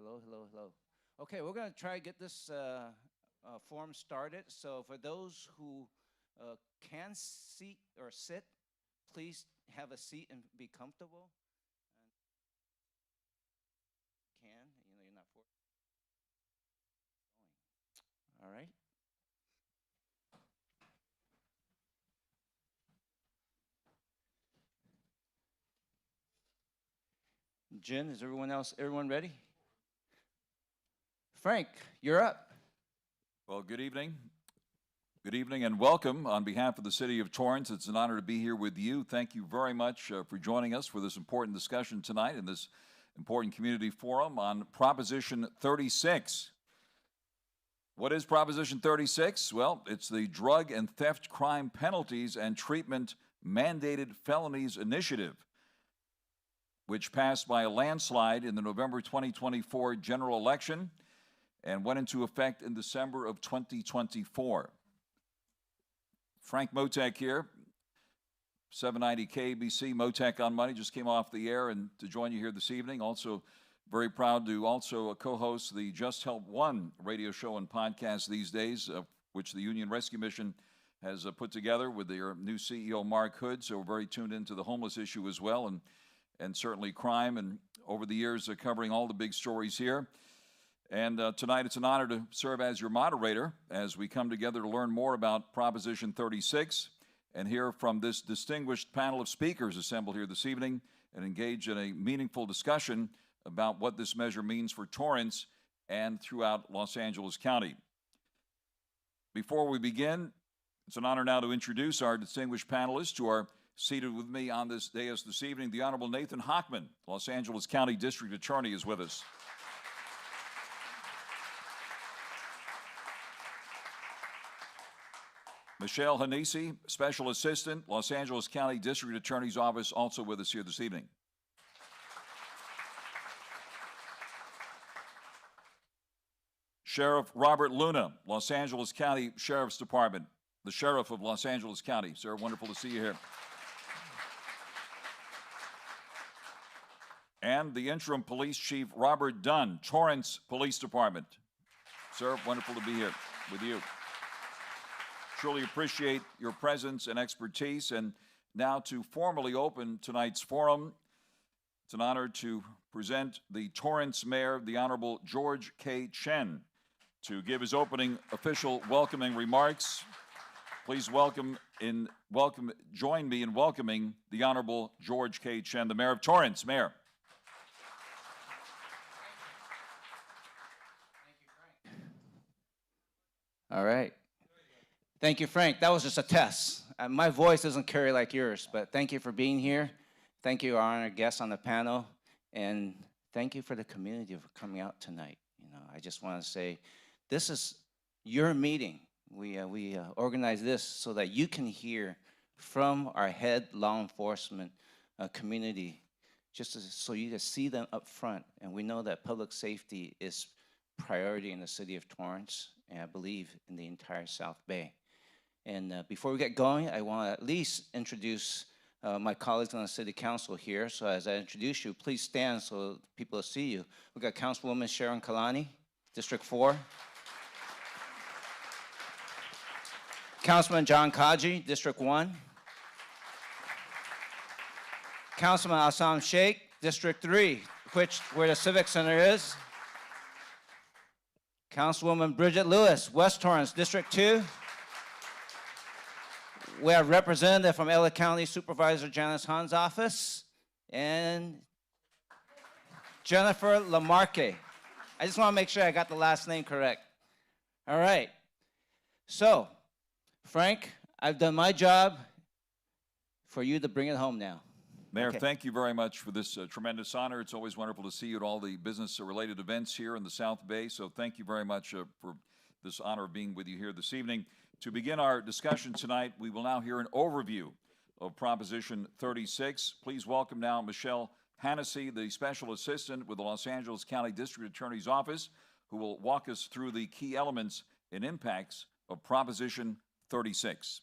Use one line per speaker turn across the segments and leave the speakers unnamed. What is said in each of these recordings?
Hello, hello, hello. Okay, we're going to try to get this forum started. So for those who can seat or sit, please have a seat and be comfortable. And you're not forced. All right. Jen, is everyone ready? Frank, you're up.
Well, good evening. Good evening and welcome on behalf of the city of Torrance. It's an honor to be here with you. Thank you very much for joining us for this important discussion tonight in this important community forum on Proposition 36. What is Proposition 36? Well, it's the Drug and Theft Crime Penalties and Treatment Mandated Felonies Initiative, which passed by a landslide in the November 2024 general election and went into effect in December of 2024. Frank Motek here, 790 KBC, Motek on Money, just came off the air and to join you here this evening. Also very proud to also co-host the Just Help One radio show and podcast these days, which the Union Rescue Mission has put together with their new CEO, Mark Hood. So we're very tuned into the homeless issue as well, and certainly crime, and over the years covering all the big stories here. And tonight it's an honor to serve as your moderator as we come together to learn more about Proposition 36 and hear from this distinguished panel of speakers assembled here this evening and engage in a meaningful discussion about what this measure means for Torrance and throughout Los Angeles County. Before we begin, it's an honor now to introduce our distinguished panelists who are seated with me on this dais this evening. The Honorable Nathan Hochman, Los Angeles County District Attorney, is with us. Michelle Hanisi, Special Assistant, Los Angeles County District Attorney's Office, also with us here this evening. Sheriff Robert Luna, Los Angeles County Sheriff's Department, the Sheriff of Los Angeles County. Sir, wonderful to see you here. And the Interim Police Chief Robert Dunn, Torrance Police Department. Sir, wonderful to be here with you. Truly appreciate your presence and expertise. And now to formally open tonight's forum, it's an honor to present the Torrance Mayor, the Honorable George K. Chen, to give his opening official welcoming remarks. Please join me in welcoming the Honorable George K. Chen, the Mayor of Torrance. Mayor.
All right. Thank you, Frank. That was just a test. My voice doesn't carry like yours, but thank you for being here. Thank you, our honored guests on the panel, and thank you for the community for coming out tonight. I just want to say, this is your meeting. We organize this so that you can hear from our head law enforcement community, so you can see them up front. And we know that public safety is priority in the city of Torrance, and I believe in the entire South Bay. And before we get going, I want to at least introduce my colleagues on the City Council here. So as I introduce you, please stand so people will see you. We've got Councilwoman Sharon Kalani, District 4. Councilman John Kaji, District 1. Councilman Assam Sheikh, District 3, where the Civic Center is. Councilwoman Bridget Lewis, West Torrance, District 2. We have representative from LA County Supervisor Janice Han's office, and Jennifer Lamarque. I just want to make sure I got the last name correct. All right. So, Frank, I've done my job for you to bring it home now.
Mayor, okay. Thank you very much for this tremendous honor. It's always wonderful to see you at all the business-related events here in the South Bay, so thank you very much for this honor of being with you here this evening. To begin our discussion tonight, we will now hear an overview of Proposition 36. Please welcome now Michelle Hanisi, the Special Assistant with the Los Angeles County District Attorney's Office, who will walk us through the key elements and impacts of Proposition 36.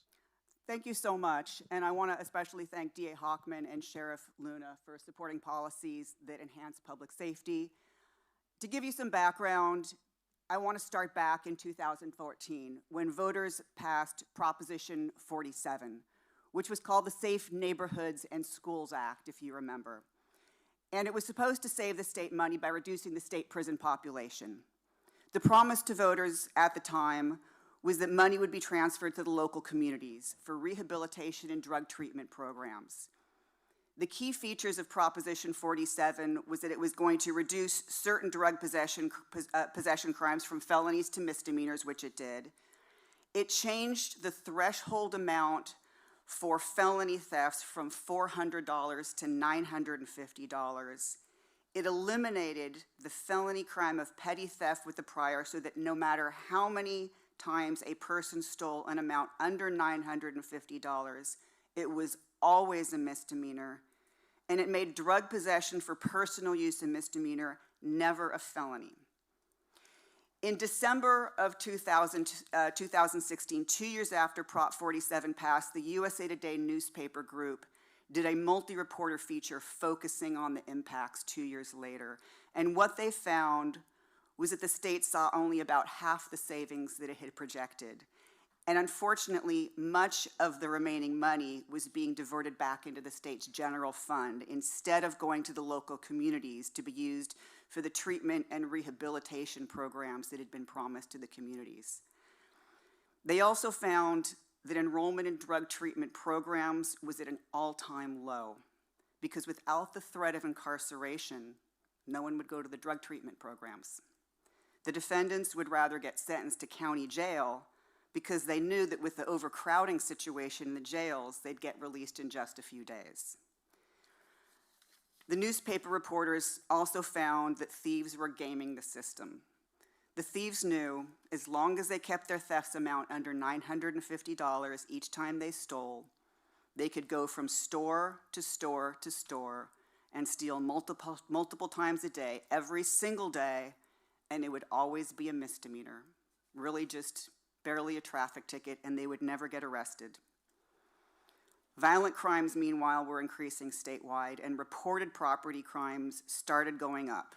Thank you so much, and I want to especially thank DA Hochman and Sheriff Luna for supporting policies that enhance public safety. To give you some background, I want to start back in 2014 when voters passed Proposition 47, which was called the Safe Neighborhoods and Schools Act, if you remember. And it was supposed to save the state money by reducing the state prison population. The promise to voters at the time was that money would be transferred to the local communities for rehabilitation and drug treatment programs. The key features of Proposition 47 was that it was going to reduce certain drug possession crimes from felonies to misdemeanors, which it did. It changed the threshold amount for felony thefts from $400 to $950. It eliminated the felony crime of petty theft with the prior so that no matter how many times a person stole an amount under $950, it was always a misdemeanor. And it made drug possession for personal use a misdemeanor, never a felony. In December of 2016, 2 years after Prop 47 passed, the USA Today newspaper group did a multi-reporter feature focusing on the impacts 2 years later. And what they found was that the state saw only about half the savings that it had projected. And unfortunately, much of the remaining money was being diverted back into the state's general fund instead of going to the local communities to be used for the treatment and rehabilitation programs that had been promised to the communities. They also found that enrollment in drug treatment programs was at an all-time low because without the threat of incarceration, no one would go to the drug treatment programs. The defendants would rather get sentenced to county jail because they knew that with the overcrowding situation in the jails, they'd get released in just a few days. The newspaper reporters also found that thieves were gaming the system. The thieves knew as long as they kept their thefts amount under $950 each time they stole, they could go from store to store to store and steal multiple times a day, every single day, and it would always be a misdemeanor, really just barely a traffic ticket, and they would never get arrested. Violent crimes, meanwhile, were increasing statewide, and reported property crimes started going up.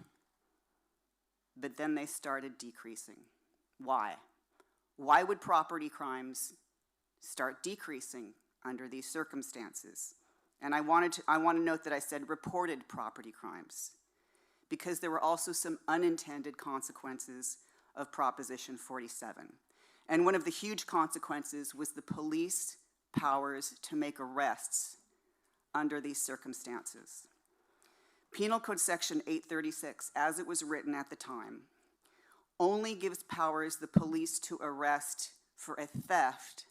But then they started decreasing. Why? Why would property crimes start decreasing under these circumstances? And I want to note that I said reported property crimes, because there were also some unintended consequences of Proposition 47. And one of the huge consequences was the police powers to make arrests under these circumstances. Penal Code Section 836, as it was written at the time, only gives powers the police to arrest for a theft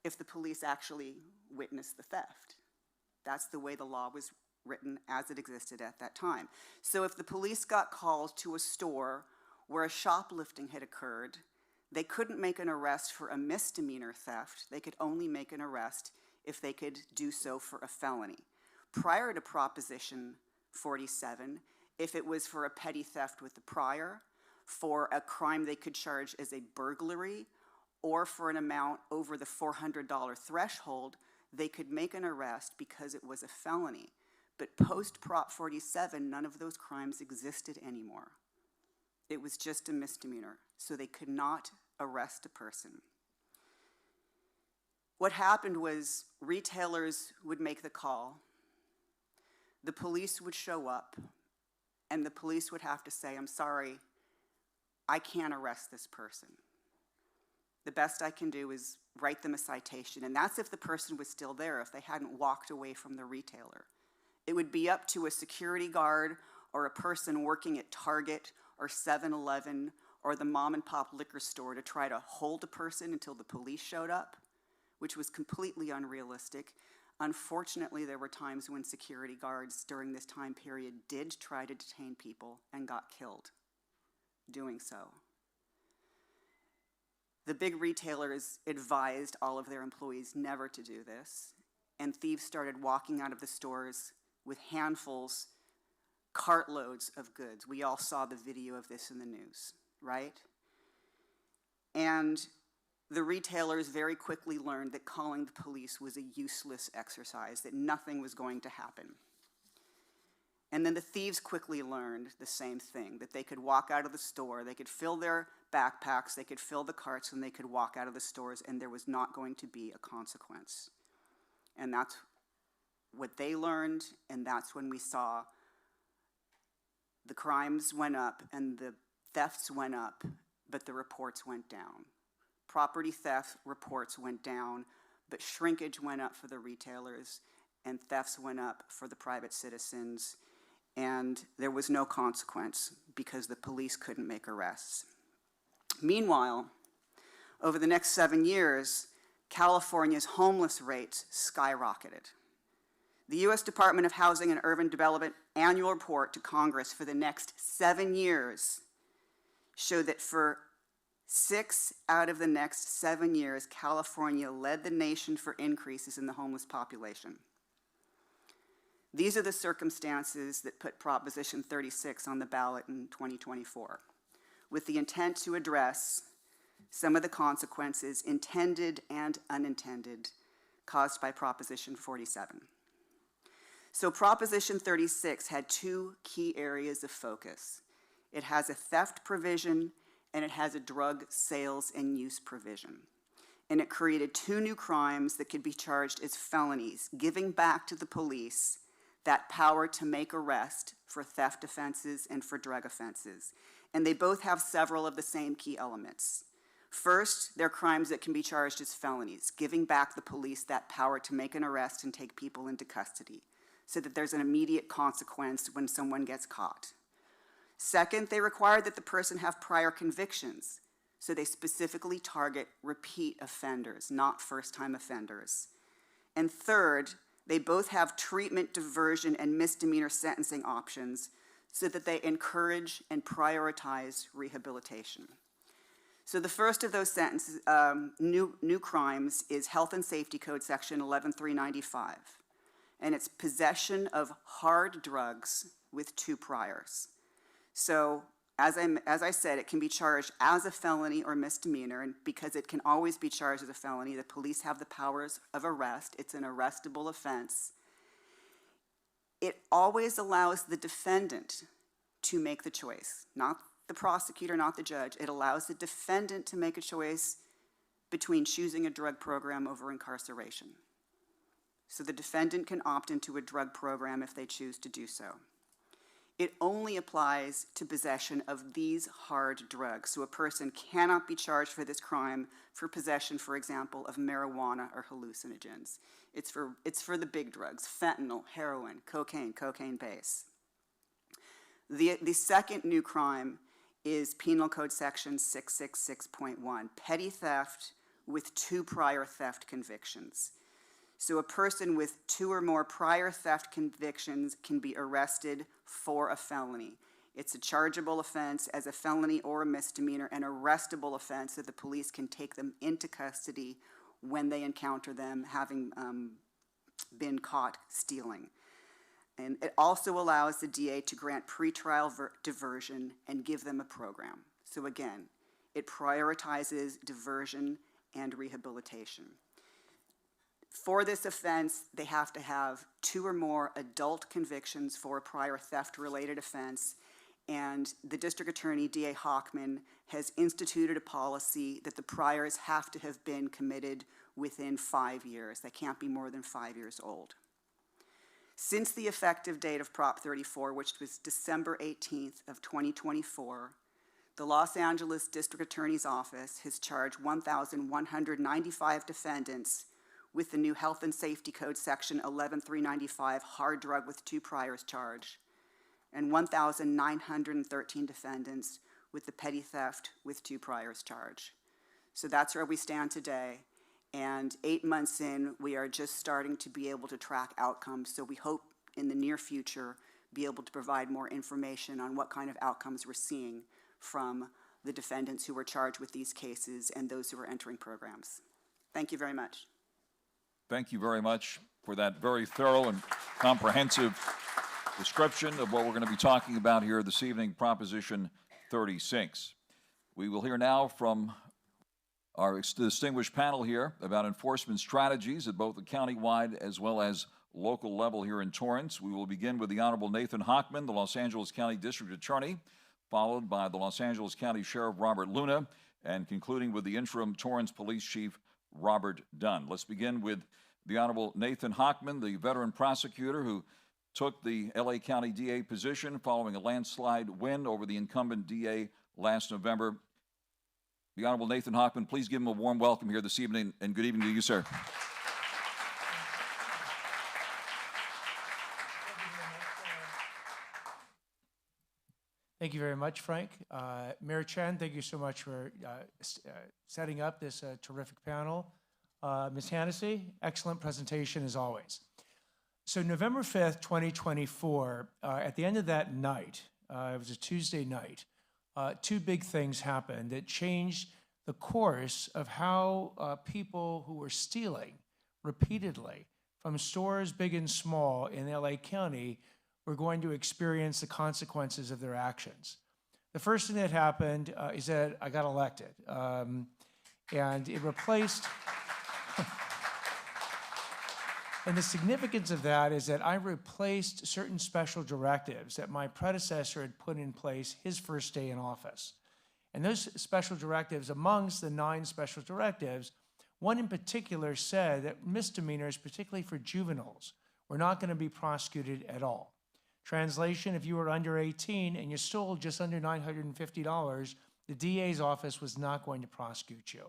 if the police actually witnessed the theft. That's the way the law was written as it existed at that time. So if the police got called to a store where a shoplifting had occurred, they couldn't make an arrest for a misdemeanor theft. They could only make an arrest if they could do so for a felony. Prior to Proposition 47, if it was for a petty theft with the prior, for a crime they could charge as a burglary, or for an amount over the $400 threshold, they could make an arrest because it was a felony. But post Prop 47, none of those crimes existed anymore. It was just a misdemeanor, so they could not arrest a person. What happened was retailers would make the call, the police would show up, and the police would have to say, "I'm sorry, I can't arrest this person. The best I can do is write them a citation," and that's if the person was still there, if they hadn't walked away from the retailer. It would be up to a security guard or a person working at Target or 7-Eleven or the mom and pop liquor store to try to hold a person until the police showed up, which was completely unrealistic. Unfortunately, there were times when security guards during this time period did try to detain people and got killed doing so. The big retailers advised all of their employees never to do this, and thieves started walking out of the stores with handfuls, cartloads of goods. We all saw the video of this in the news, right? And the retailers very quickly learned that calling the police was a useless exercise, that nothing was going to happen. And then the thieves quickly learned the same thing, that they could walk out of the store, they could fill their backpacks, they could fill the carts, and they could walk out of the stores, and there was not going to be a consequence. And that's what they learned, and that's when we saw the crimes went up and the thefts went up, but the reports went down. Property theft reports went down, but shrinkage went up for the retailers, and thefts went up for the private citizens, and there was no consequence because the police couldn't make arrests. Meanwhile, over the next 7 years, California's homeless rates skyrocketed. The U.S. Department of Housing and Urban Development annual report to Congress for the next 7 years showed that for 6 out of the next 7 years, California led the nation for increases in the homeless population. These are the circumstances that put Proposition 36 on the ballot in 2024, with the intent to address some of the consequences, intended and unintended, caused by Proposition 47. So Proposition 36 had 2 key areas of focus. It has a theft provision and it has a drug sales and use provision. And it created 2 new crimes that could be charged as felonies, giving back to the police that power to make arrest for theft offenses and for drug offenses. And they both have several of the same key elements. First, they're crimes that can be charged as felonies, giving back the police that power to make an arrest and take people into custody, so that there's an immediate consequence when someone gets caught. Second, they require that the person have prior convictions, so they specifically target repeat offenders, not first-time offenders. And third, they both have treatment, diversion, and misdemeanor sentencing options so that they encourage and prioritize rehabilitation. So the first of those new crimes is Health and Safety Code Section 11395, and it's possession of hard drugs with 2 priors. So as I said, it can be charged as a felony or misdemeanor, and because it can always be charged as a felony, the police have the powers of arrest. It's an arrestable offense. It always allows the defendant to make the choice, not the prosecutor, not the judge. It allows the defendant to make a choice between choosing a drug program over incarceration. So the defendant can opt into a drug program if they choose to do so. It only applies to possession of these hard drugs. So a person cannot be charged for this crime for possession, for example, of marijuana or hallucinogens. It's for the big drugs: fentanyl, heroin, cocaine base. The second new crime is Penal Code Section 666.1, petty theft with 2 prior theft convictions. So a person with 2 or more prior theft convictions can be arrested for a felony. It's a chargeable offense as a felony or a misdemeanor, an arrestable offense that the police can take them into custody when they encounter them having been caught stealing. And it also allows the DA to grant pretrial diversion and give them a program. So again, it prioritizes diversion and rehabilitation. For this offense, they have to have 2 or more adult convictions for a prior theft-related offense, and the district attorney, D.A. Hockman, has instituted a policy that the priors have to have been committed within 5 years. They can't be more than 5 years old. Since the effective date of Prop 34, which was December 18th of 2024, the Los Angeles District Attorney's Office has charged 1,195 defendants with the new Health and Safety Code Section 11395 hard drug with 2 priors charge, and 1,913 defendants with the petty theft with 2 priors charge. So that's where we stand today, and 8 months in, we are just starting to be able to track outcomes, so we hope in the near future be able to provide more information on what kind of outcomes we're seeing from the defendants who were charged with these cases and those who are entering programs. Thank you very much.
Thank you very much for that very thorough and comprehensive description of what we're going to be talking about here this evening, Proposition 36. We will hear now from our distinguished panel here about enforcement strategies at both the county-wide as well as local level here in Torrance. We will begin with the Honorable Nathan Hochman, the Los Angeles County District Attorney, followed by the Los Angeles County Sheriff Robert Luna, and concluding with the interim Torrance Police Chief Robert Dunn. Let's begin with the Honorable Nathan Hochman, the veteran prosecutor who took the LA County DA position following a landslide win over the incumbent DA last November. The Honorable Nathan Hochman, please give him a warm welcome here this evening, and good evening to you, sir.
Thank you very much, Frank. Mayor Chen, thank you so much for setting up this terrific panel. Ms. Hannessy, excellent presentation as always. So November 5th, 2024, at the end of that night, it was a Tuesday night, two big things happened that changed the course of how people who were stealing repeatedly from stores big and small in LA County were going to experience the consequences of their actions. The first thing that happened is that I got elected, and it replaced, and the significance of that is that I replaced certain special directives that my predecessor had put in place his first day in office. And those special directives, amongst the 9 special directives, one in particular said that misdemeanors, particularly for juveniles, were not going to be prosecuted at all. Translation, if you were under 18 and you stole just under $950, the DA's office was not going to prosecute you.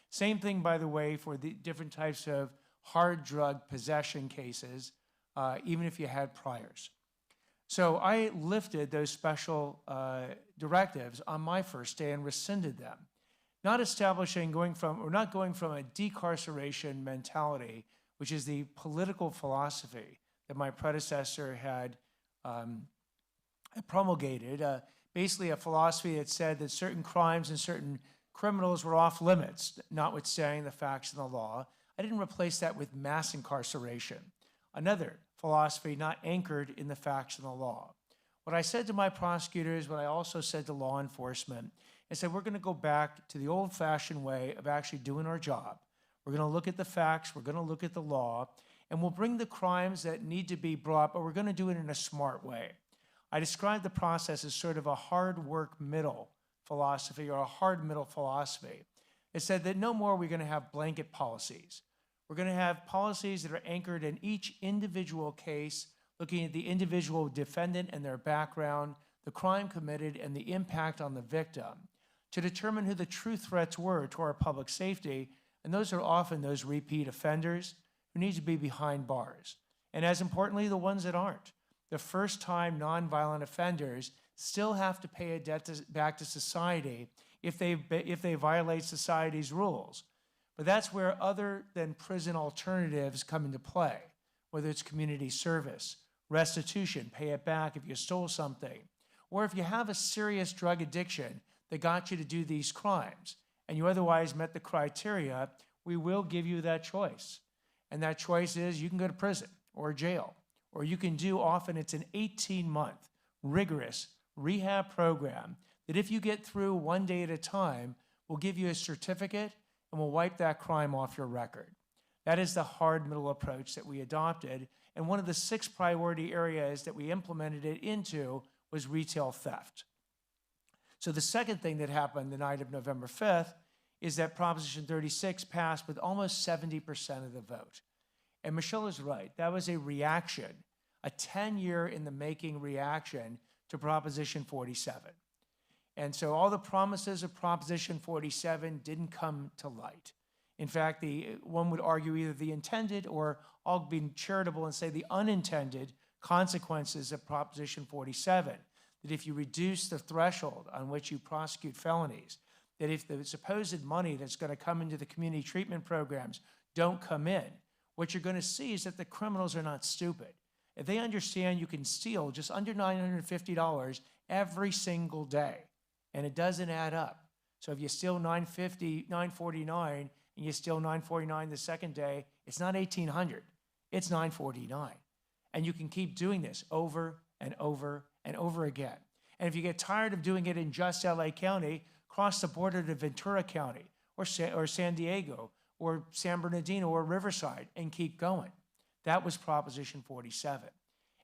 Same thing, by the way, for the different types of hard drug possession cases, even if you had priors. So I lifted those special directives on my first day and rescinded them, not going from a decarceration mentality, which is the political philosophy that my predecessor had promulgated, basically a philosophy that said that certain crimes and certain criminals were off limits, notwithstanding the facts of the law. I didn't replace that with mass incarceration, another philosophy not anchored in the facts of the law. What I said to my prosecutors, what I also said to law enforcement, I said, we're going to go back to the old-fashioned way of actually doing our job. We're going to look at the facts, we're going to look at the law, and we'll bring the crimes that need to be brought, but we're going to do it in a smart way. I described the process as sort of a hard work middle philosophy, or a hard middle philosophy. It said that no more are we going to have blanket policies. We're going to have policies that are anchored in each individual case, looking at the individual defendant and their background, the crime committed, and the impact on the victim, to determine who the true threats were to our public safety, and those are often those repeat offenders who need to be behind bars. And as importantly, the ones that aren't. The first-time nonviolent offenders still have to pay a debt back to society if they violate society's rules. But that's where other than prison alternatives come into play, whether it's community service, restitution, pay it back if you stole something, or if you have a serious drug addiction that got you to do these crimes and you otherwise met the criteria, we will give you that choice. And that choice is you can go to prison or jail, or you can do, often it's an 18-month rigorous rehab program that if you get through one day at a time, will give you a certificate and will wipe that crime off your record. That is the hard middle approach that we adopted, and one of the 6 priority areas that we implemented it into was retail theft. So the second thing that happened the night of November 5th is that Proposition 36 passed with almost 70% of the vote. And Michelle is right. That was a reaction, a 10-year in the making reaction to Proposition 47. And so all the promises of Proposition 47 didn't come to light. In fact, one would argue either the intended, or I'll be charitable and say the unintended consequences of Proposition 47, that if you reduce the threshold on which you prosecute felonies, that if the supposed money that's going to come into the community treatment programs don't come in, what you're going to see is that the criminals are not stupid. If they understand you can steal just under $950 every single day, and it doesn't add up. So if you steal $950, $949, and you steal $949 the second day, it's not $1,800, it's $949. And you can keep doing this over and over and over again. And if you get tired of doing it in just LA County, cross the border to Ventura County or San Diego, or San Bernardino, or Riverside, and keep going. That was Proposition 47.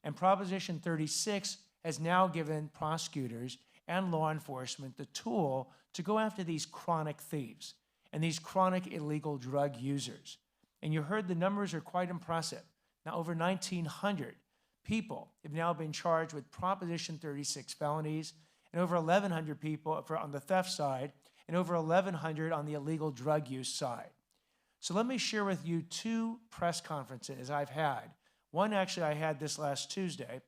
And Proposition 36 has now given prosecutors and law enforcement the tool to go after these chronic thieves and these chronic illegal drug users. And you heard the numbers are quite impressive. Now, over 1,900 people have now been charged with Proposition 36 felonies, and over 1,100 people on the theft side, and over 1,100 on the illegal drug use side. So let me share with you two press conferences I've had. One actually I had this last Tuesday,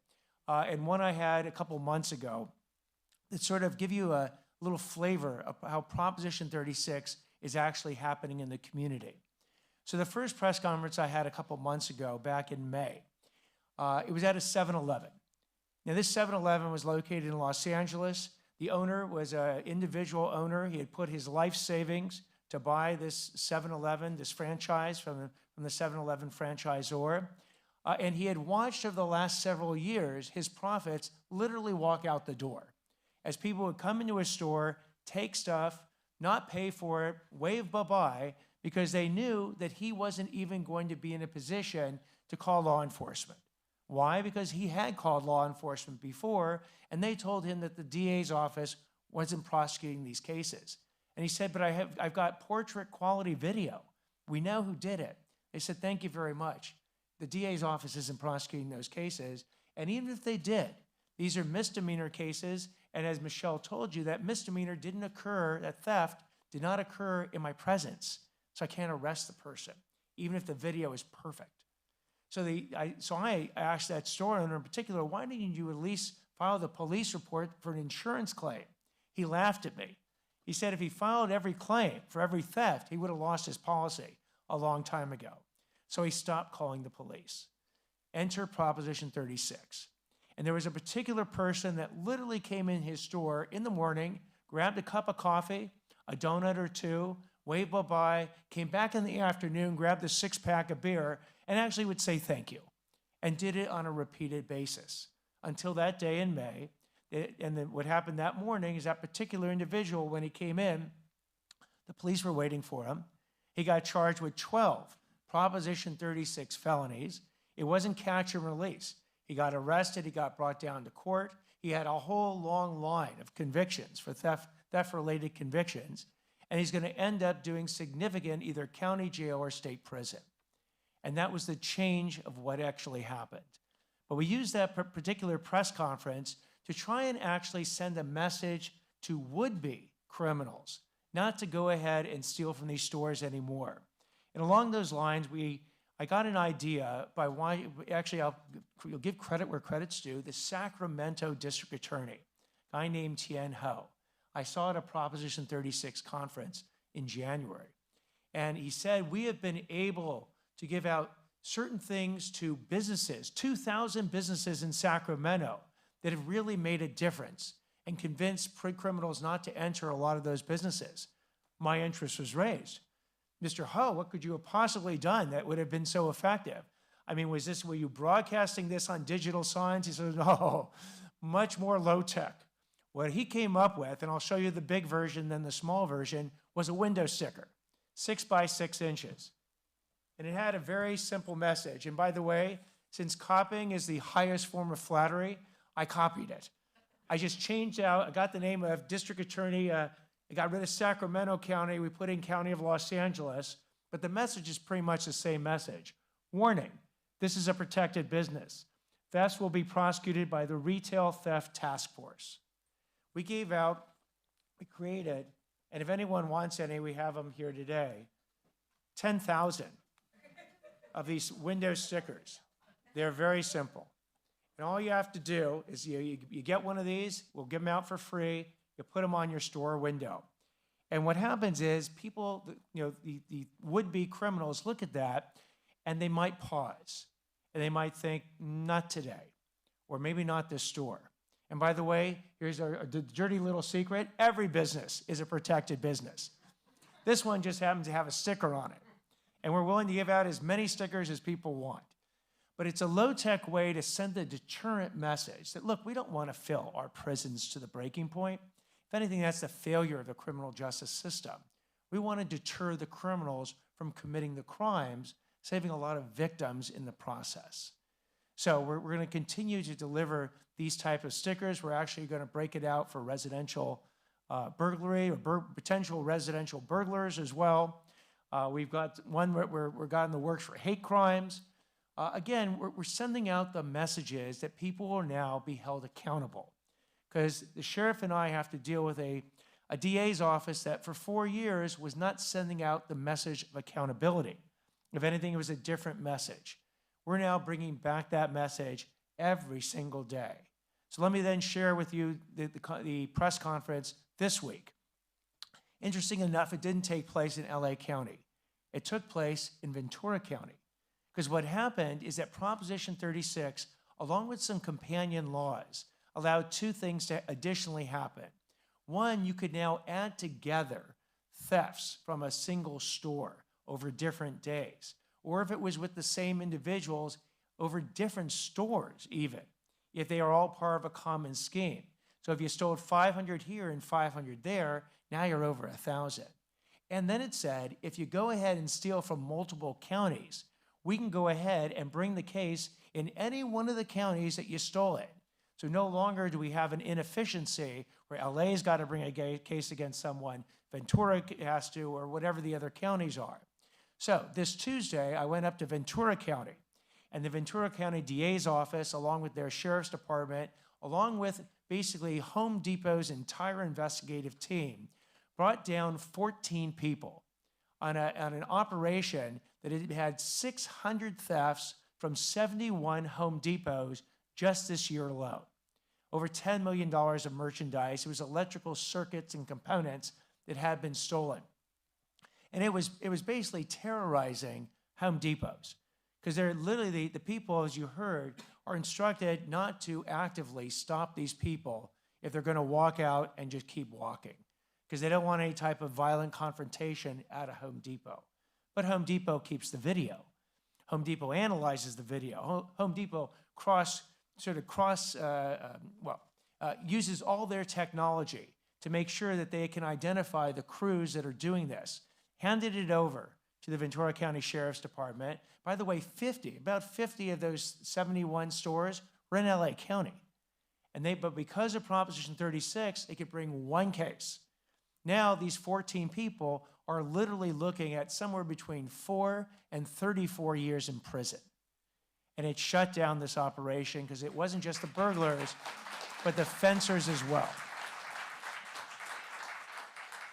and one I had a couple months ago that sort of give you a little flavor of how Proposition 36 is actually happening in the community. So the first press conference I had a couple months ago, back in May, it was at a 7-Eleven. Now this 7-Eleven was located in Los Angeles. The owner was an individual owner. He had put his life savings to buy this 7-Eleven, this franchise from the 7-Eleven franchisor. And he had watched over the last several years his profits literally walk out the door as people would come into his store, take stuff, not pay for it, wave bye-bye, because they knew that he wasn't even going to be in a position to call law enforcement. Why? Because he had called law enforcement before, and they told him that the DA's office wasn't prosecuting these cases. And he said, but I've got portrait quality video. We know who did it. They said, thank you very much. The DA's office isn't prosecuting those cases. And even if they did, these are misdemeanor cases. And as Michelle told you, that misdemeanor didn't occur, that theft did not occur in my presence. So I can't arrest the person, even if the video is perfect. So I asked that store owner in particular, why didn't you at least file the police report for an insurance claim? He laughed at me. He said if he filed every claim for every theft, he would have lost his policy a long time ago. So he stopped calling the police. Enter Proposition 36. And there was a particular person that literally came in his store in the morning, grabbed a cup of coffee, a donut or two, waved bye-bye, came back in the afternoon, grabbed a six-pack of beer, and actually would say thank you, and did it on a repeated basis until that day in May. And then what happened that morning is that particular individual, when he came in, the police were waiting for him. He got charged with 12 Proposition 36 felonies. It wasn't catch and release. He got arrested. He got brought down to court. He had a whole long line of convictions for theft-related convictions, and he's going to end up doing significant either county jail or state prison. And that was the change of what actually happened. But we used that particular press conference to try and actually send a message to would-be criminals, not to go ahead and steal from these stores anymore. And along those lines, I got an idea by why, actually I'll give credit where credit's due, the Sacramento District Attorney, a guy named Tien Ho. I saw at a Proposition 36 conference in January. And he said, we have been able to give out certain things to businesses, 2,000 businesses in Sacramento that have really made a difference and convinced criminals not to enter a lot of those businesses. My interest was raised. Mr. Ho, what could you have possibly done that would have been so effective? I mean, were you broadcasting this on digital signs? He said, no, much more low tech. What he came up with, and I'll show you the big version, then the small version, was a window sticker, 6 by 6 inches. And it had a very simple message. And by the way, since copying is the highest form of flattery, I copied it. I just changed out, I got the name of District Attorney, I got rid of Sacramento County, we put in County of Los Angeles, but the message is pretty much the same message. Warning, this is a protected business. Thefts will be prosecuted by the Retail Theft Task Force. We created, and if anyone wants any, we have them here today, 10,000 of these window stickers. They're very simple. And all you have to do is you get one of these, we'll give them out for free, you put them on your store window. And what happens is people, the would-be criminals look at that and they might pause. And they might think, not today, or maybe not this store. And by the way, here's the dirty little secret. Every business is a protected business. This one just happens to have a sticker on it. And we're willing to give out as many stickers as people want. But it's a low-tech way to send a deterrent message that, look, we don't want to fill our prisons to the breaking point. If anything, that's the failure of the criminal justice system. We want to deter the criminals from committing the crimes, saving a lot of victims in the process. So we're going to continue to deliver these type of stickers. We're actually going to break it out for residential burglary or potential residential burglars as well. We've got one we're got in the works for hate crimes. Again, we're sending out the messages that people will now be held accountable, because the sheriff and I have to deal with a DA's office that for 4 years was not sending out the message of accountability. If anything, it was a different message. We're now bringing back that message every single day. So let me then share with you the press conference this week. Interesting enough, it didn't take place in LA County. It took place in Ventura County. Because what happened is that Proposition 36, along with some companion laws, allowed two things to additionally happen. One, you could now add together thefts from a single store over different days, or if it was with the same individuals over different stores even, if they are all part of a common scheme. So if you stole 500 here and 500 there, now you're over 1,000. And then it said, if you go ahead and steal from multiple counties, we can go ahead and bring the case in any one of the counties that you stole it. So no longer do we have an inefficiency where LA's got to bring a case against someone, Ventura has to, or whatever the other counties are. So this Tuesday, I went up to Ventura County, and the Ventura County DA's office, along with their sheriff's department, along with basically Home Depot's entire investigative team, brought down 14 people on an operation that had 600 thefts from 71 Home Depots just this year alone. Over $10 million of merchandise. It was electrical circuits and components that had been stolen. And it was basically terrorizing Home Depots, because they're literally, the people, as you heard, are instructed not to actively stop these people if they're going to walk out and just keep walking, because they don't want any type of violent confrontation at a Home Depot. But Home Depot keeps the video. Home Depot analyzes the video. Home Depot uses all their technology to make sure that they can identify the crews that are doing this. Handed it over to the Ventura County Sheriff's Department. By the way, about 50 of those 71 stores were in LA County. But because of Proposition 36, they could bring one case. Now these 14 people are literally looking at somewhere between 4 and 34 years in prison. And it shut down this operation because it wasn't just the burglars, but the fencers as well.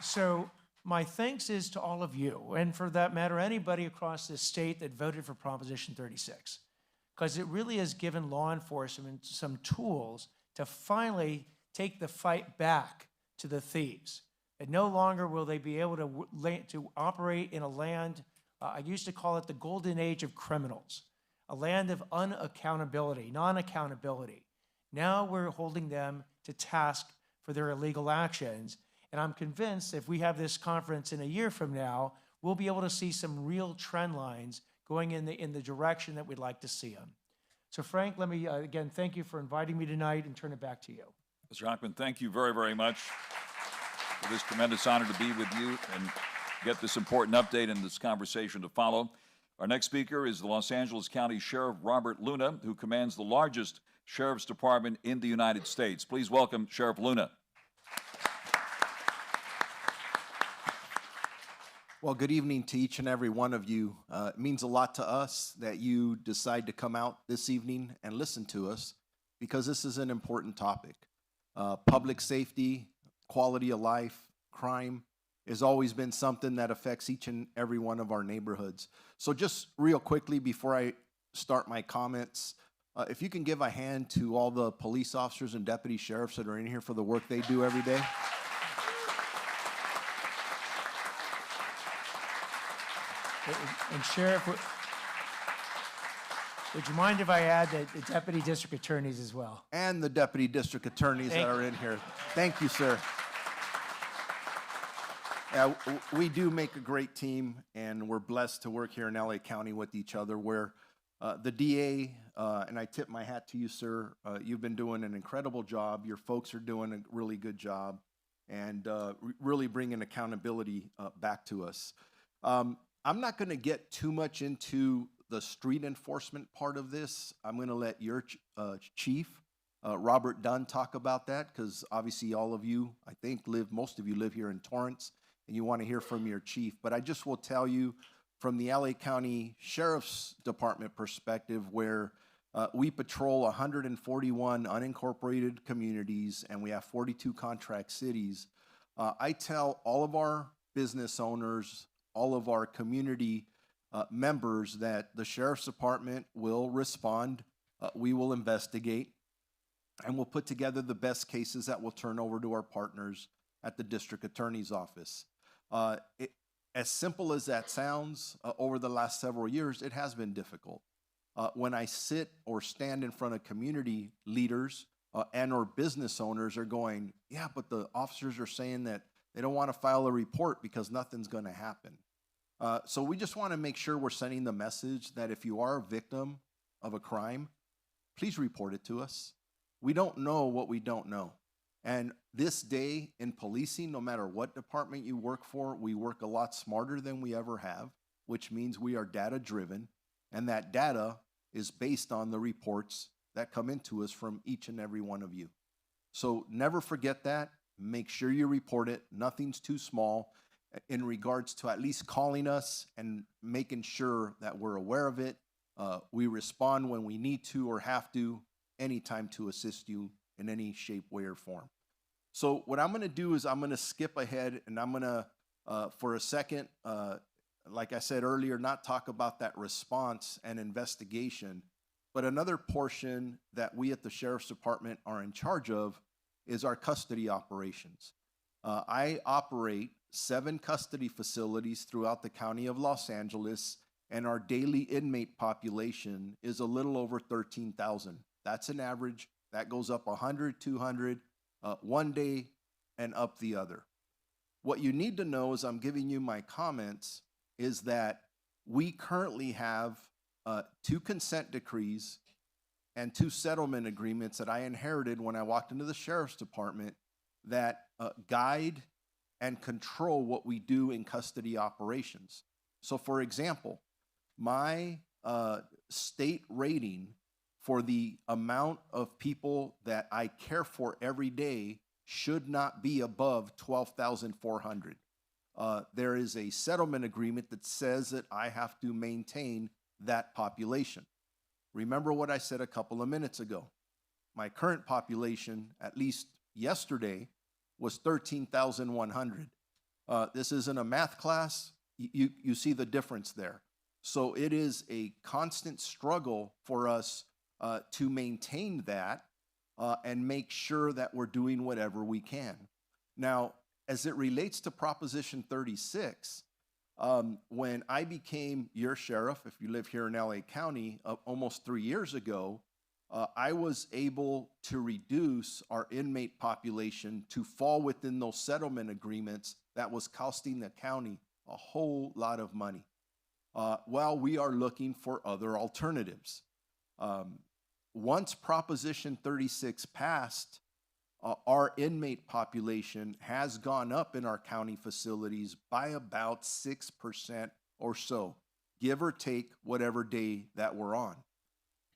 So my thanks is to all of you, and for that matter, anybody across this state that voted for Proposition 36, because it really has given law enforcement some tools to finally take the fight back to the thieves. And no longer will they be able to operate in a land, I used to call it the golden age of criminals, a land of unaccountability, non-accountability. Now we're holding them to task for their illegal actions. And I'm convinced if we have this conference in a year from now, we'll be able to see some real trend lines going in the direction that we'd like to see them. So Frank, let me again thank you for inviting me tonight and turn it back to you.
Mr. Hockman, thank you very, very much for this tremendous honor to be with you and get this important update and this conversation to follow. Our next speaker is the Los Angeles County Sheriff Robert Luna, who commands the largest sheriff's department in the United States. Please welcome Sheriff Luna.
Well, good evening to each and every one of you. It means a lot to us that you decide to come out this evening and listen to us, because this is an important topic. Public safety, quality of life, crime has always been something that affects each and every one of our neighborhoods. So just real quickly before I start my comments, if you can give a hand to all the police officers and deputy sheriffs that are in here for the work they do every day.
And Sheriff, would you mind if I add the deputy district attorneys as well?
And the deputy district attorneys that are in here. Thank you, sir. Yeah, we do make a great team, and we're blessed to work here in LA County with each other, where the DA, and I tip my hat to you, sir, you've been doing an incredible job. Your folks are doing a really good job. and really bringing accountability back to us. I'm not going to get too much into the street enforcement part of this. I'm going to let your chief, Robert Dunn, talk about that, because obviously all of you, I think, most of you live here in Torrance, and you want to hear from your chief. But I just will tell you from the LA County Sheriff's Department perspective, where we patrol 141 unincorporated communities and we have 42 contract cities. I tell all of our business owners, all of our community members that the Sheriff's Department will respond, we will investigate, and we'll put together the best cases that we'll turn over to our partners at the District Attorney's Office. As simple as that sounds, over the last several years, it has been difficult. When I sit or stand in front of community leaders and or business owners are going, yeah, but the officers are saying that they don't want to file a report because nothing's going to happen. So we just want to make sure we're sending the message that if you are a victim of a crime, please report it to us. We don't know what we don't know. And this day in policing, no matter what department you work for, we work a lot smarter than we ever have, which means we are data driven. And that data is based on the reports that come into us from each and every one of you. So never forget that. Make sure you report it. Nothing's too small in regards to at least calling us and making sure that we're aware of it. We respond when we need to or have to, anytime to assist you in any shape, way, or form. So what I'm going to do is I'm going to skip ahead, and I'm going to, for a second, like I said earlier, not talk about that response and investigation, but another portion that we at the Sheriff's Department are in charge of is our custody operations. I operate 7 custody facilities throughout the county of Los Angeles, and our daily inmate population is a little over 13,000. That's an average. That goes up 100, 200, one day and up the other. What you need to know as I'm giving you my comments is that we currently have 2 consent decrees and 2 settlement agreements that I inherited when I walked into the Sheriff's Department that guide and control what we do in custody operations. So for example, my state rating for the amount of people that I care for every day should not be above 12,400. There is a settlement agreement that says that I have to maintain that population. Remember what I said a couple of minutes ago. My current population, at least yesterday, was 13,100. This isn't a math class. You see the difference there. So it is a constant struggle for us to maintain that and make sure that we're doing whatever we can. Now, as it relates to Proposition 36, when I became your sheriff, if you live here in LA County, almost 3 years ago, I was able to reduce our inmate population to fall within those settlement agreements that was costing the county a whole lot of money, while we are looking for other alternatives. Once Proposition 36 passed, our inmate population has gone up in our county facilities by about 6% or so, give or take whatever day that we're on.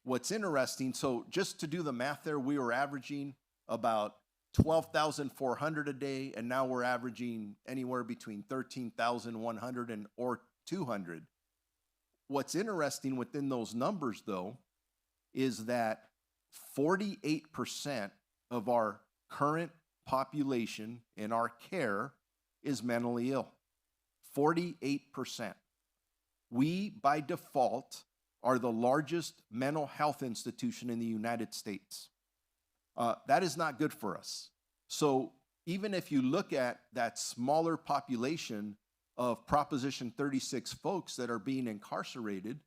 What's interesting, so just to do the math there, we were averaging about 12,400 a day, and now we're averaging anywhere between 13,100 and or 200. What's interesting within those numbers, though, is that 48% of our current population in our care is mentally ill. 48%. We, by default, are the largest mental health institution in the United States. That is not good for us. So even if you look at that smaller population of Proposition 36 folks that are being incarcerated,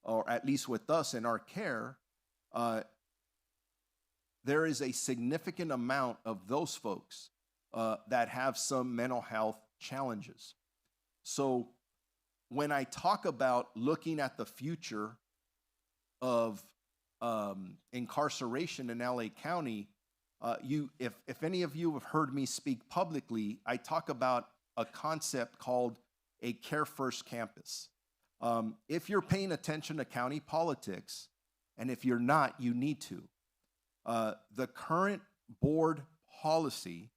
or at least with us in our care, there is a significant amount of those folks that have some mental health challenges. So when I talk about looking at the future of incarceration in LA County, If any of you have heard me speak publicly, I talk about a concept called a Care First campus. If you're paying attention to county politics, and if you're not, you need to. The current board policy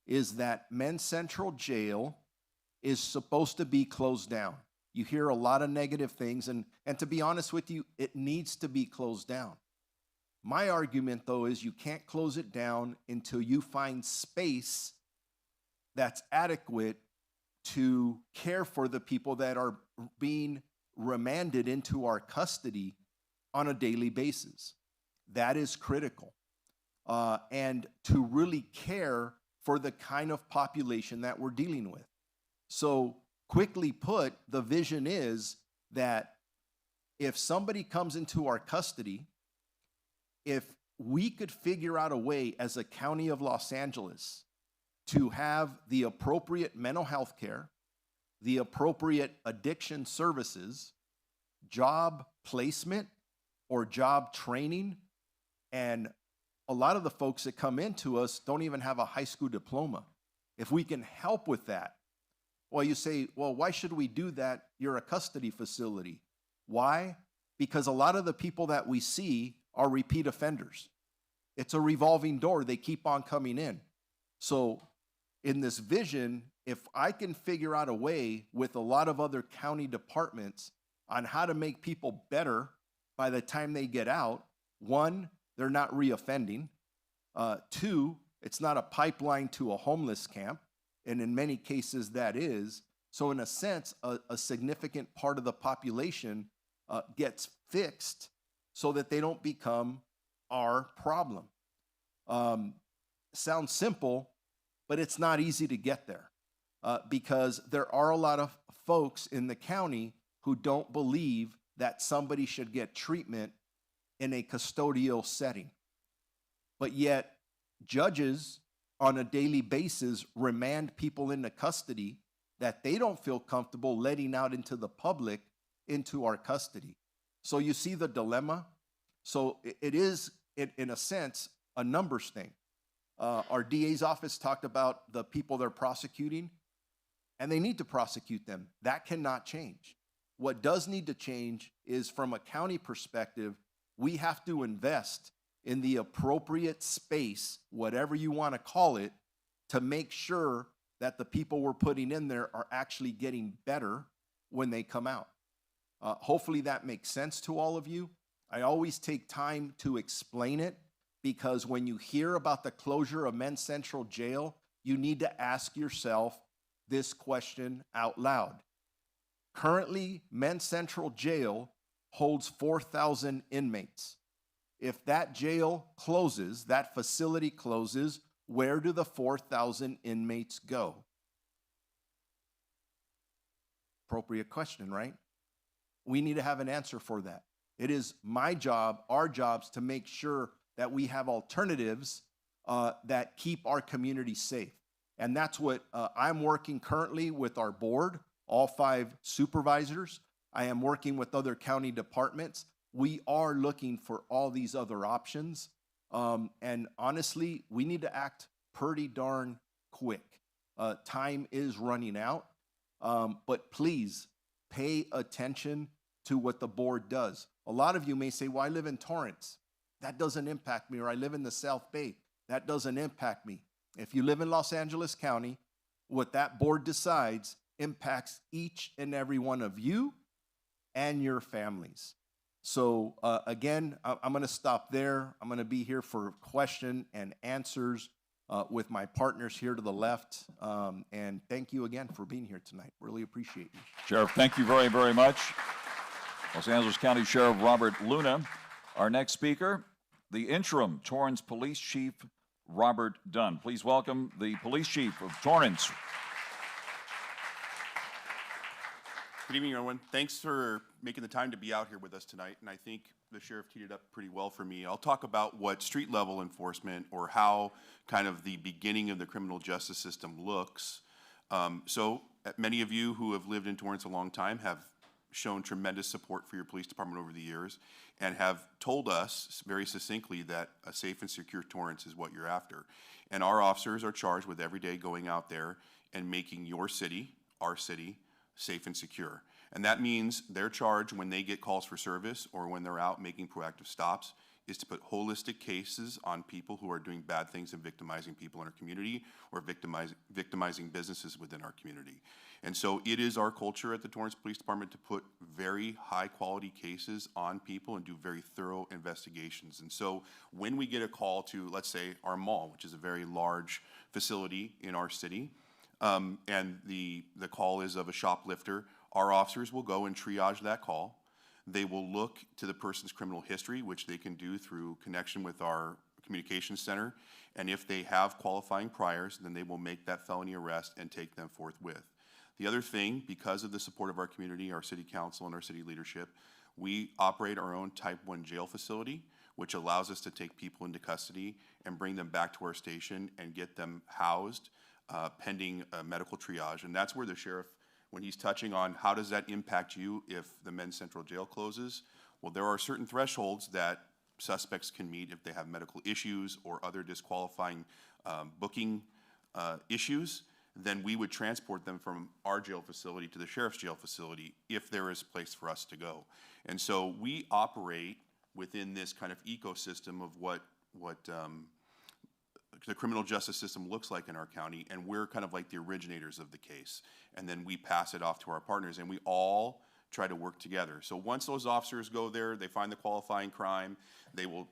is that Men's Central Jail is supposed to be closed down. You hear a lot of negative things, and to be honest with you, it needs to be closed down. My argument, though, is you can't close it down until you find space that's adequate to care for the people that are being remanded into our custody on a daily basis. That is critical. And to really care for the kind of population that we're dealing with. So, quickly put, the vision is that if somebody comes into our custody, if we could figure out a way as a county of Los Angeles to have the appropriate mental health care, the appropriate addiction services, job placement or job training, and a lot of the folks that come into us don't even have a high school diploma. If we can help with that, well, you say, well, why should we do that? You're a custody facility. Why? Because a lot of the people that we see are repeat offenders. It's a revolving door. They keep on coming in. So in this vision, if I can figure out a way with a lot of other county departments on how to make people better by the time they get out, one, they're not reoffending. Two, it's not a pipeline to a homeless camp, and in many cases that is. So in a sense, a significant part of the population gets fixed so that they don't become our problem. Sounds simple, but it's not easy to get there because there are a lot of folks in the county who don't believe that somebody should get treatment in a custodial setting. But yet, judges on a daily basis remand people into custody that they don't feel comfortable letting out into the public into our custody. So you see the dilemma? So it is, in a sense, a numbers thing. Our DA's office talked about the people they're prosecuting, and they need to prosecute them. That cannot change. What does need to change is, from a county perspective, we have to invest in the appropriate space, whatever you want to call it, to make sure that the people we're putting in there are actually getting better when they come out. Hopefully that makes sense to all of you. I always take time to explain it because when you hear about the closure of Men's Central Jail, you need to ask yourself this question out loud. Currently, Men's Central Jail holds 4,000 inmates. If that jail closes, that facility closes, where do the 4,000 inmates go? Appropriate question, right? We need to have an answer for that. It is my job, our jobs, to make sure that we have alternatives that keep our community safe. And that's what I'm working currently with our board, all 5 supervisors. I am working with other county departments. We are looking for all these other options. And honestly, we need to act pretty darn quick. Time is running out. But please pay attention to what the board does. A lot of you may say, well, I live in Torrance. That doesn't impact me. Or I live in the South Bay. That doesn't impact me. If you live in Los Angeles County, what that board decides impacts each and every one of you and your families. So again, I'm going to stop there. I'm going to be here for question and answers with my partners here to the left. And thank you again for being here tonight. Really appreciate you.
Sheriff, thank you very, very much. Los Angeles County Sheriff Robert Luna. Our next speaker, the interim Torrance Police Chief, Robert Dunn. Please welcome the Police Chief of Torrance.
Good evening, everyone. Thanks for making the time to be out here with us tonight, and I think the sheriff teed it up pretty well for me. I'll talk about what street-level enforcement, or how kind of the beginning of the criminal justice system looks. Many of you who have lived in Torrance a long time have shown tremendous support for your police department over the years, and have told us very succinctly that a safe and secure Torrance is what you're after. And our officers are charged with every day going out there and making your city, our city, safe and secure. And that means their charge when they get calls for service or when they're out making proactive stops is to put holistic cases on people who are doing bad things and victimizing people in our community or victimizing businesses within our community. And so it is our culture at the Torrance Police Department to put very high quality cases on people and do very thorough investigations. And so when we get a call to, let's say, our mall, which is a very large facility in our city, and the call is of a shoplifter, our officers will go and triage that call. They will look to the person's criminal history, which they can do through connection with our communications center. And if they have qualifying priors, then they will make that felony arrest and take them forthwith. The other thing, because of the support of our community, our city council, and our city leadership, we operate our own Type 1 jail facility, which allows us to take people into custody and bring them back to our station and get them housed pending medical triage. And that's where the sheriff, when he's touching on how does that impact you if the men's central jail closes, well, there are certain thresholds that suspects can meet if they have medical issues or other disqualifying booking issues. Then we would transport them from our jail facility to the sheriff's jail facility if there is a place for us to go. And so we operate within this kind of ecosystem of what the criminal justice system looks like in our county, and we're kind of like the originators of the case. And then we pass it off to our partners, and we all try to work together. So once those officers go there, they find the qualifying crime, they will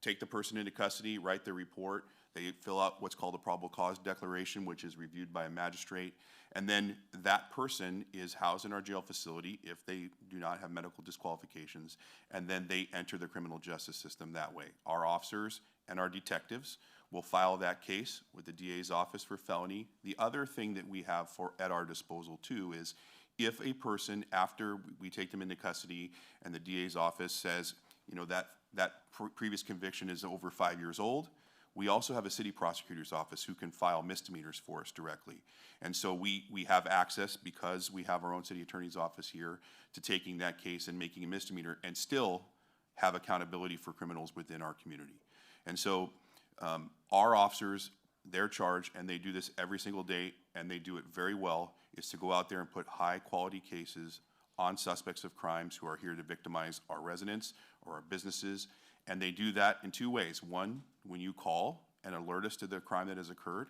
take the person into custody, write their report, they fill out what's called a probable cause declaration, which is reviewed by a magistrate, and then that person is housed in our jail facility if they do not have medical disqualifications, and then they enter the criminal justice system that way. Our officers and our detectives will file that case with the DA's office for felony. The other thing that we have at our disposal too is if a person, after we take them into custody and the DA's office says, you know, that previous conviction is over 5 years old, we also have a city prosecutor's office who can file misdemeanors for us directly. And so we have access, because we have our own city attorney's office here, to taking that case and making a misdemeanor and still have accountability for criminals within our community. And so our officers, their charge, and they do this every single day, and they do it very well, is to go out there and put high quality cases on suspects of crimes who are here to victimize our residents or our businesses. And they do that in two ways. One, when you call and alert us to the crime that has occurred,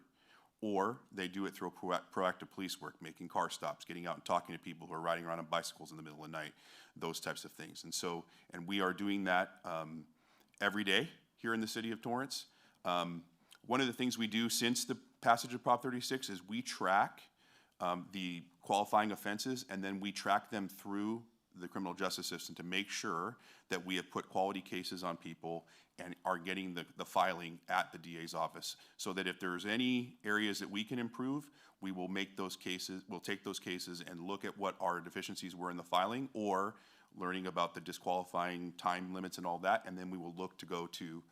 or they do it through proactive police work, making car stops, getting out and talking to people who are riding around on bicycles in the middle of the night, those types of things. And so, and we are doing that every day here in the city of Torrance. One of the things we do since the passage of Prop 36 is we track the qualifying offenses, and then we track them through the criminal justice system to make sure that we have put quality cases on people and are getting the filing at the DA's office, so that if there's any areas that we can improve, we will make those cases, we'll take those cases and look at what our deficiencies were in the filing, or learning about the disqualifying time limits and all that, and then we will look to go to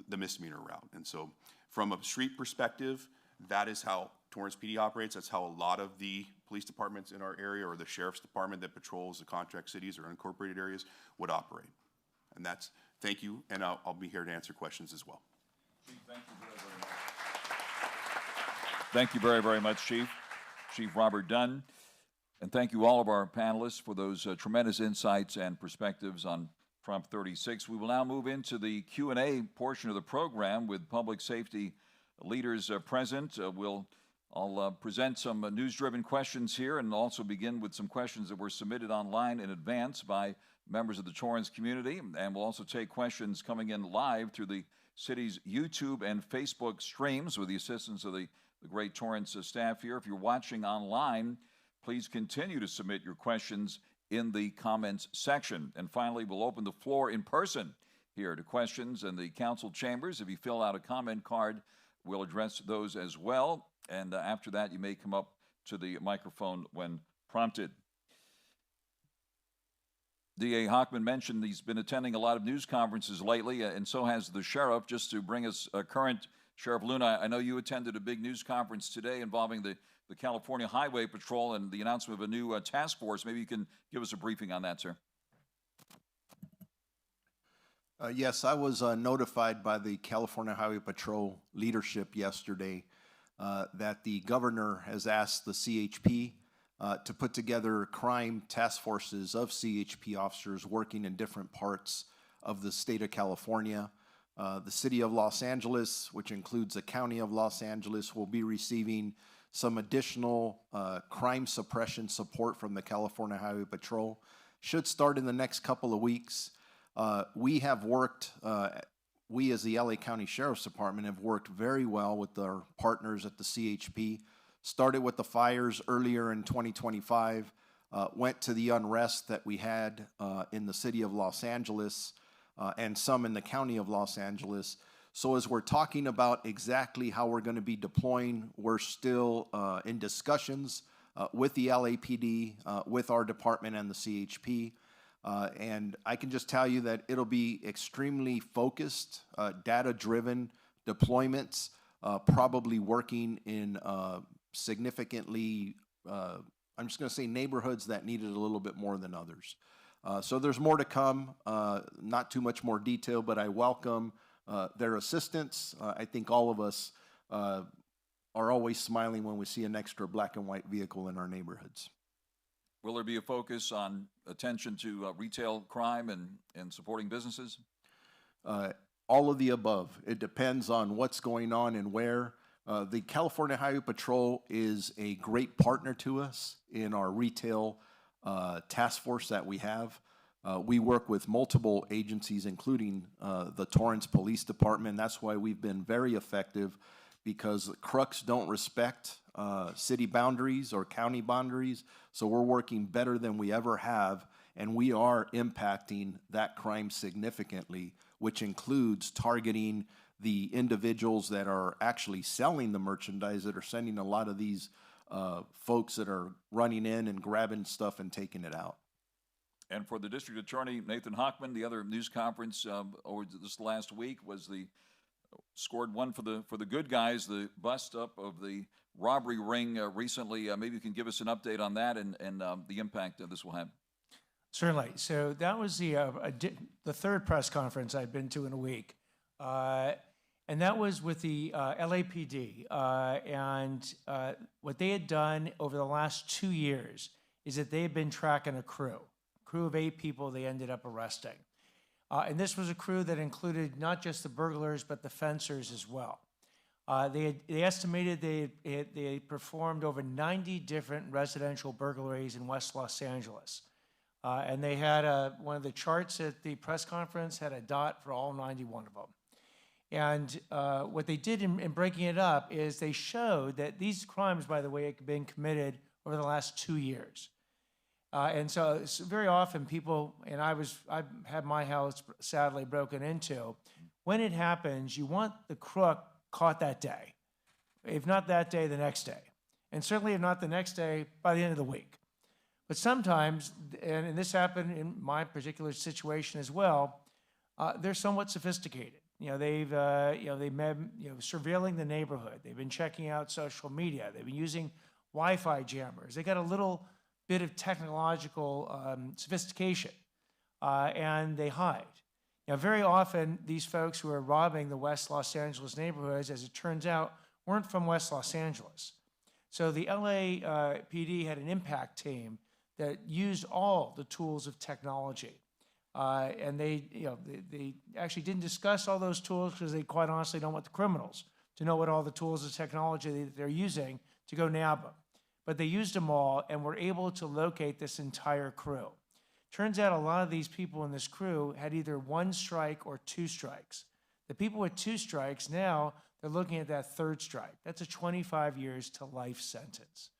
the misdemeanor route. And so from a street perspective, that is how Torrance PD operates. That's how a lot of the police departments in our area, or the sheriff's department that patrols the contract cities or unincorporated areas, would operate. And that's, thank you, and I'll be here to answer questions as well.
Chief, thank you very, very much. Thank you very, very much, Chief. Chief Robert Dunn. And thank you all of our panelists for those tremendous insights and perspectives on Prop 36. We will now move into the Q&A portion of the program with public safety leaders present. I'll present some news-driven questions here, and also begin with some questions that were submitted online in advance by members of the Torrance community. And we'll also take questions coming in live through the city's YouTube and Facebook streams with the assistance of the great Torrance staff here. If you're watching online, please continue to submit your questions in the comments section. And finally, we'll open the floor in person here to questions in the council chambers. If you fill out a comment card, we'll address those as well. And after that, you may come up to the microphone when prompted. D.A. Hockman mentioned he's been attending a lot of news conferences lately, and so has the sheriff. Just to bring us current, Sheriff Luna, I know you attended a big news conference today involving the California Highway Patrol and the announcement of a new task force. Maybe you can give us a briefing on that, sir.
Yes, I was notified by the California Highway Patrol leadership yesterday that the governor has asked the CHP to put together crime task forces of CHP officers working in different parts of the state of California. The city of Los Angeles, which includes the county of Los Angeles, will be receiving some additional crime suppression support from the California Highway Patrol. Should start in the next couple of weeks. We have worked, we as the LA County Sheriff's Department have worked very well with our partners at the CHP. Started with the fires earlier in 2025, went to the unrest that we had in the city of Los Angeles and some in the county of Los Angeles. So as we're talking about exactly how we're going to be deploying, we're still in discussions with the LAPD, with our department and the CHP. And I can just tell you that it'll be extremely focused, data-driven deployments, probably working in significantly, I'm just going to say neighborhoods that need it a little bit more than others. So there's more to come, not too much more detail, but I welcome their assistance. I think all of us are always smiling when we see an extra black and white vehicle in our neighborhoods.
Will there be a focus on attention to retail crime and supporting businesses?
All of the above. It depends on what's going on and where. The California Highway Patrol is a great partner to us in our retail task force that we have. We work with multiple agencies, including the Torrance Police Department. That's why we've been very effective, because crooks don't respect city boundaries or county boundaries. So we're working better than we ever have, and we are impacting that crime significantly, which includes targeting the individuals that are actually selling the merchandise, that are sending a lot of these folks that are running in and grabbing stuff and taking it out.
And for the district attorney, Nathan Hochman, the other news conference over this last week was scored one for the good guys, the bust up of the robbery ring recently. Maybe you can give us an update on that and the impact this will have.
Certainly. So that was the third press conference I've been to in a week. And that was with the LAPD. And what they had done over the last 2 years is that they had been tracking a crew of 8 people they ended up arresting. And this was a crew that included not just the burglars, but the fencers as well. They estimated they had performed over 90 different residential burglaries in West Los Angeles. And they had one of the charts at the press conference had a dot for all 91 of them. And what they did in breaking it up is they showed that these crimes, by the way, had been committed over the last 2 years. And so very often people, and I've had my house sadly broken into. When it happens, you want the crook caught that day. If not that day, the next day. And certainly if not the next day, by the end of the week. But sometimes, and this happened in my particular situation as well, they're somewhat sophisticated. They've been surveilling the neighborhood. They've been checking out social media. They've been using Wi-Fi jammers. They got a little bit of technological sophistication, and they hide. Very often, these folks who are robbing the West Los Angeles neighborhoods, as it turns out, weren't from West Los Angeles. So the LAPD had an impact team that used all the tools of technology. And they actually didn't discuss all those tools because they quite honestly don't want the criminals to know what all the tools of technology that they're using to go nab them. But they used them all and were able to locate this entire crew. Turns out a lot of these people in this crew had either 1 strike or 2 strikes. The people with 2 strikes now, they're looking at that 3rd strike. That's a 25 years to life sentence.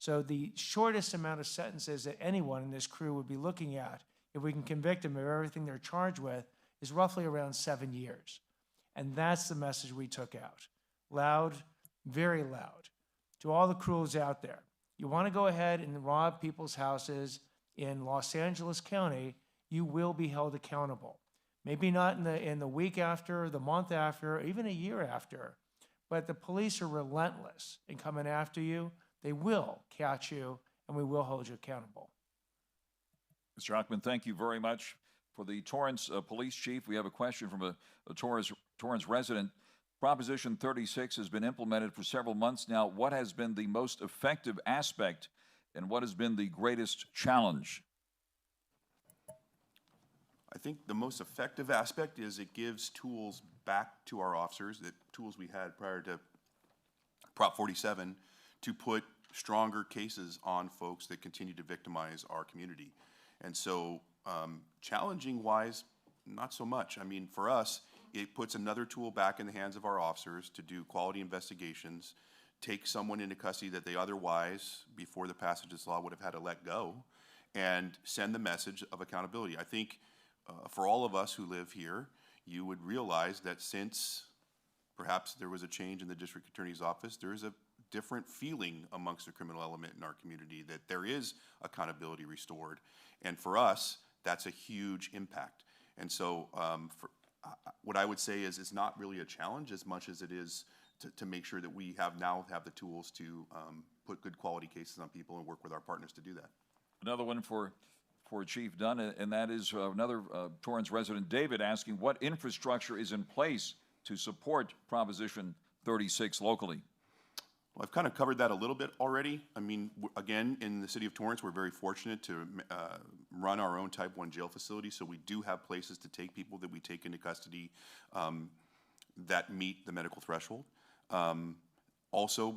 So the shortest amount of sentences that anyone in this crew would be looking at, if we can convict them of everything they're charged with, is roughly around 7 years. And that's the message we took out. Loud, very loud. To all the crews out there, you want to go ahead and rob people's houses in Los Angeles County, you will be held accountable. Maybe not in the week after, the month after, or even a year after, but the police are relentless in coming after you. They will catch you, and we will hold you accountable.
Mr. Hochman, thank you very much. For the Torrance Police Chief, we have a question from a Torrance resident. Proposition 36 has been implemented for several months now. What has been the most effective aspect, and what has been the greatest challenge?
I think the most effective aspect is it gives tools back to our officers, the tools we had prior to Prop 47, to put stronger cases on folks that continue to victimize our community. And so, challenging-wise, not so much. I mean, for us, it puts another tool back in the hands of our officers to do quality investigations, take someone into custody that they otherwise, before the passage of this law, would have had to let go, and send the message of accountability. I think for all of us who live here, you would realize that since perhaps there was a change in the district attorney's office, there is a different feeling amongst the criminal element in our community that there is accountability restored. And for us, that's a huge impact. And so what I would say is it's not really a challenge as much as it is to make sure that we now have the tools to put good quality cases on people and work with our partners to do that.
Another one for Chief Dunn, and that is another Torrance resident, David, asking what infrastructure is in place to support Proposition 36 locally?
Well, I've kind of covered that a little bit already. I mean, again, in the city of Torrance, we're very fortunate to run our own Type 1 jail facility, so we do have places to take people that we take into custody that meet the medical threshold. Also,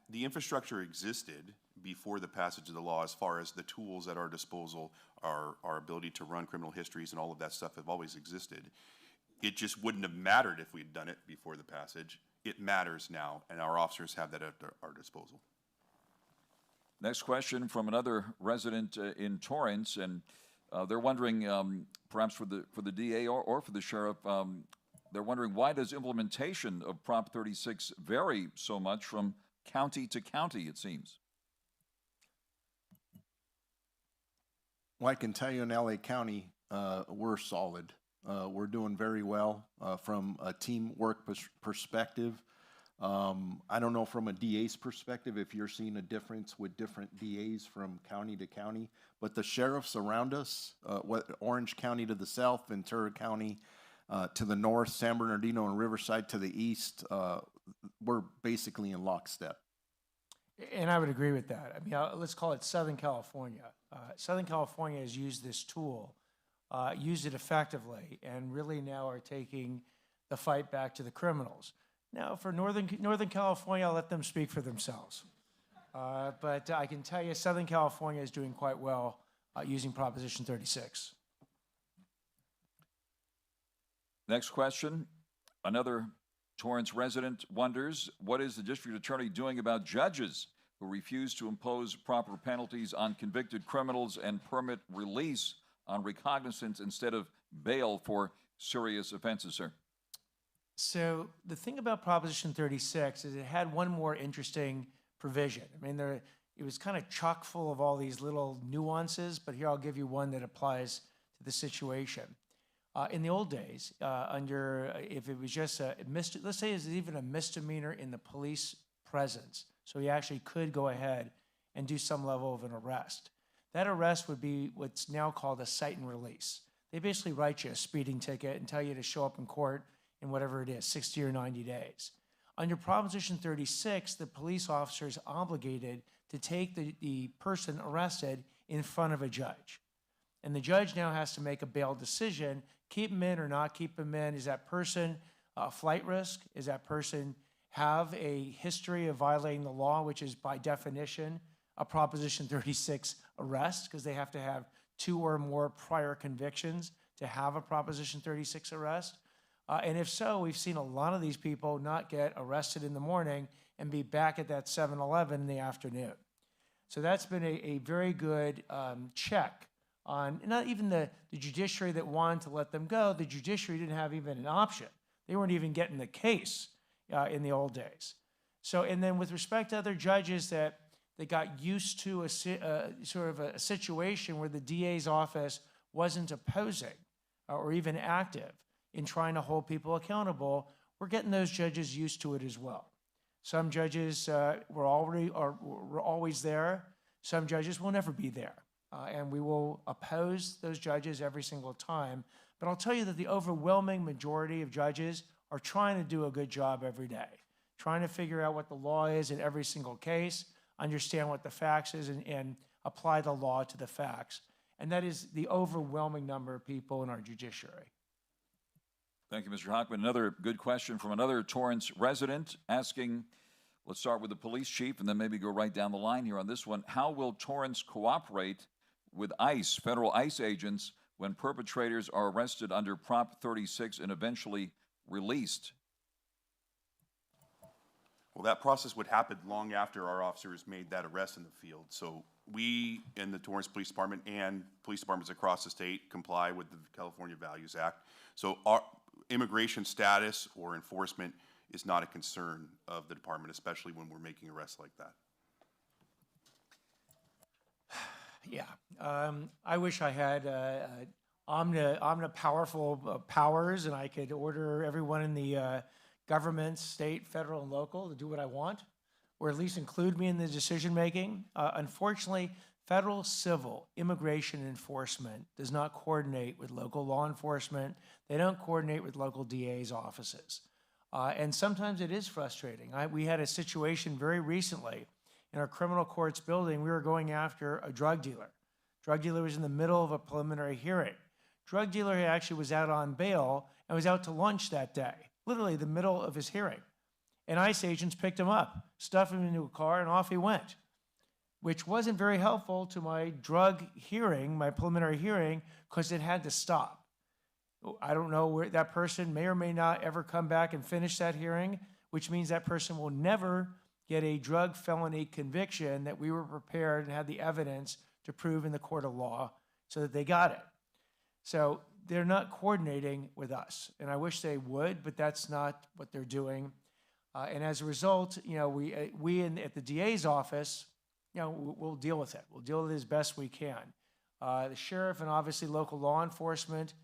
the infrastructure existed before the passage of the law as far as the tools at our disposal, our ability to run criminal histories and all of that stuff have always existed. It just wouldn't have mattered if we'd done it before the passage. It matters now, and our officers have that at our disposal.
Next question from another resident in Torrance, and they're wondering, perhaps for the DA or for the sheriff, they're wondering why does implementation of Prop 36 vary so much from county to county, it seems?
Well, I can tell you in LA County, we're solid. We're doing very well from a teamwork perspective. I don't know from a DA's perspective if you're seeing a difference with different DAs from county to county, but the sheriffs around us, Orange County to the south, Ventura County to the north, San Bernardino and Riverside to the east, we're basically in lockstep.
And I would agree with that. I mean, let's call it Southern California. Southern California has used this tool, used it effectively, and really now are taking the fight back to the criminals. Now, for Northern California, I'll let them speak for themselves. But I can tell you Southern California is doing quite well using Proposition 36.
Next question. Another Torrance resident wonders, what is the district attorney doing about judges who refuse to impose proper penalties on convicted criminals and permit release on recognizance instead of bail for serious offenses, sir?
So the thing about Proposition 36 is it had one more interesting provision. I mean, it was kind of chock full of all these little nuances, but here I'll give you one that applies to the situation. In the old days, if it was just let's say it's even a misdemeanor in the police presence, so he actually could go ahead and do some level of an arrest. That arrest would be what's now called a cite and release. They basically write you a speeding ticket and tell you to show up in court in whatever it is, 60 or 90 days. Under Proposition 36, the police officer is obligated to take the person arrested in front of a judge. And the judge now has to make a bail decision, keep him in or not keep him in. Is that person a flight risk? Is that person have a history of violating the law, which is by definition a Proposition 36 arrest, because they have to have 2 or more prior convictions to have a Proposition 36 arrest? And if so, we've seen a lot of these people not get arrested in the morning and be back at that 7-Eleven in the afternoon. So that's been a very good check on not even the judiciary that wanted to let them go. The judiciary didn't have even an option. They weren't even getting the case in the old days. So, and then with respect to other judges that they got used to a sort of a situation where the DA's office wasn't opposing or even active in trying to hold people accountable, we're getting those judges used to it as well. Some were always there. Some judges will never be there. and we will oppose those judges every single time. But I'll tell you that the overwhelming majority of judges are trying to do a good job every day, trying to figure out what the law is in every single case, understand what the facts is, and apply the law to the facts. And that is the overwhelming number of people in our judiciary.
Thank you, Mr. Hockman. Another good question from another Torrance resident asking, let's start with the police chief and then maybe go right down the line here on this one. How will Torrance cooperate with ICE, federal ICE agents, when perpetrators are arrested under Prop 36 and eventually released?
Well, that process would happen long after our officers made that arrest in the field. So we in the Torrance Police Department and police departments across the state comply with the California Values Act. So our immigration status or enforcement is not a concern of the department, especially when we're making arrests like that.
Yeah, I wish I had powerful powers and I could order everyone in the government, state, federal, and local to do what I want, or at least include me in the decision making. Unfortunately, federal civil immigration enforcement does not coordinate with local law enforcement. They don't coordinate with local DA's offices. And sometimes it is frustrating. We had a situation very recently in our criminal courts building. We were going after a drug dealer. Drug dealer was in the middle of a preliminary hearing. Drug dealer actually was out on bail and was out to lunch that day, literally the middle of his hearing. And ICE agents picked him up, stuffed him into a car, and off he went, which wasn't very helpful to my drug hearing, my preliminary hearing, because it had to stop. I don't know where that person may or may not ever come back and finish that hearing, which means that person will never get a drug felony conviction that we were prepared and had the evidence to prove in the court of law so that they got it. So they're not coordinating with us, and I wish they would, but that's not what they're doing. And as a result, you know, at the DA's office, you know, we'll deal with it. We'll deal with it as best we can. The sheriff and obviously local law enforcement,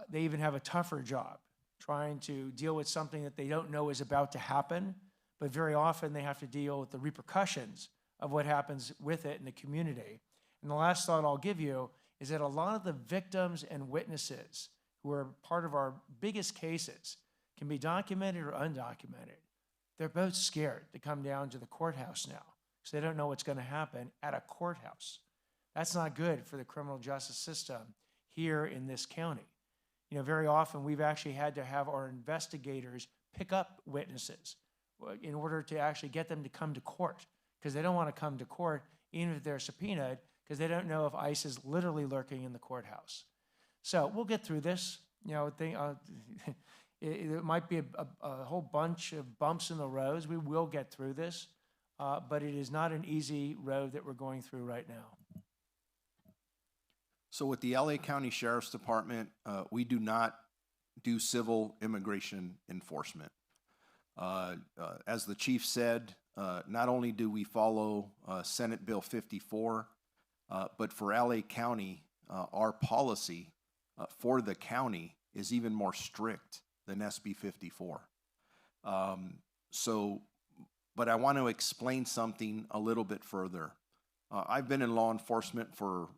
they even have a tougher job trying to deal with something that they don't know is about to happen, but very often they have to deal with the repercussions of what happens with it in the community. And the last thought I'll give you is that a lot of the victims and witnesses who are part of our biggest cases can be documented or undocumented. They're both scared to come down to the courthouse now because they don't know what's going to happen at a courthouse. That's not good for the criminal justice system here in this county. You know, very often we've actually had to have our investigators pick up witnesses in order to actually get them to come to court because they don't want to come to court even if they're subpoenaed because they don't know if ICE is literally lurking in the courthouse. So we'll get through this. You know, it might be a whole bunch of bumps in the roads. We will get through this, but it is not an easy road that we're going through right now.
So with the LA County Sheriff's Department, we do not do civil immigration enforcement. As the chief said, not only do we follow Senate Bill 54, but for LA County, our policy for the county is even more strict than SB 54. But I want to explain something a little bit further. I've been in law enforcement for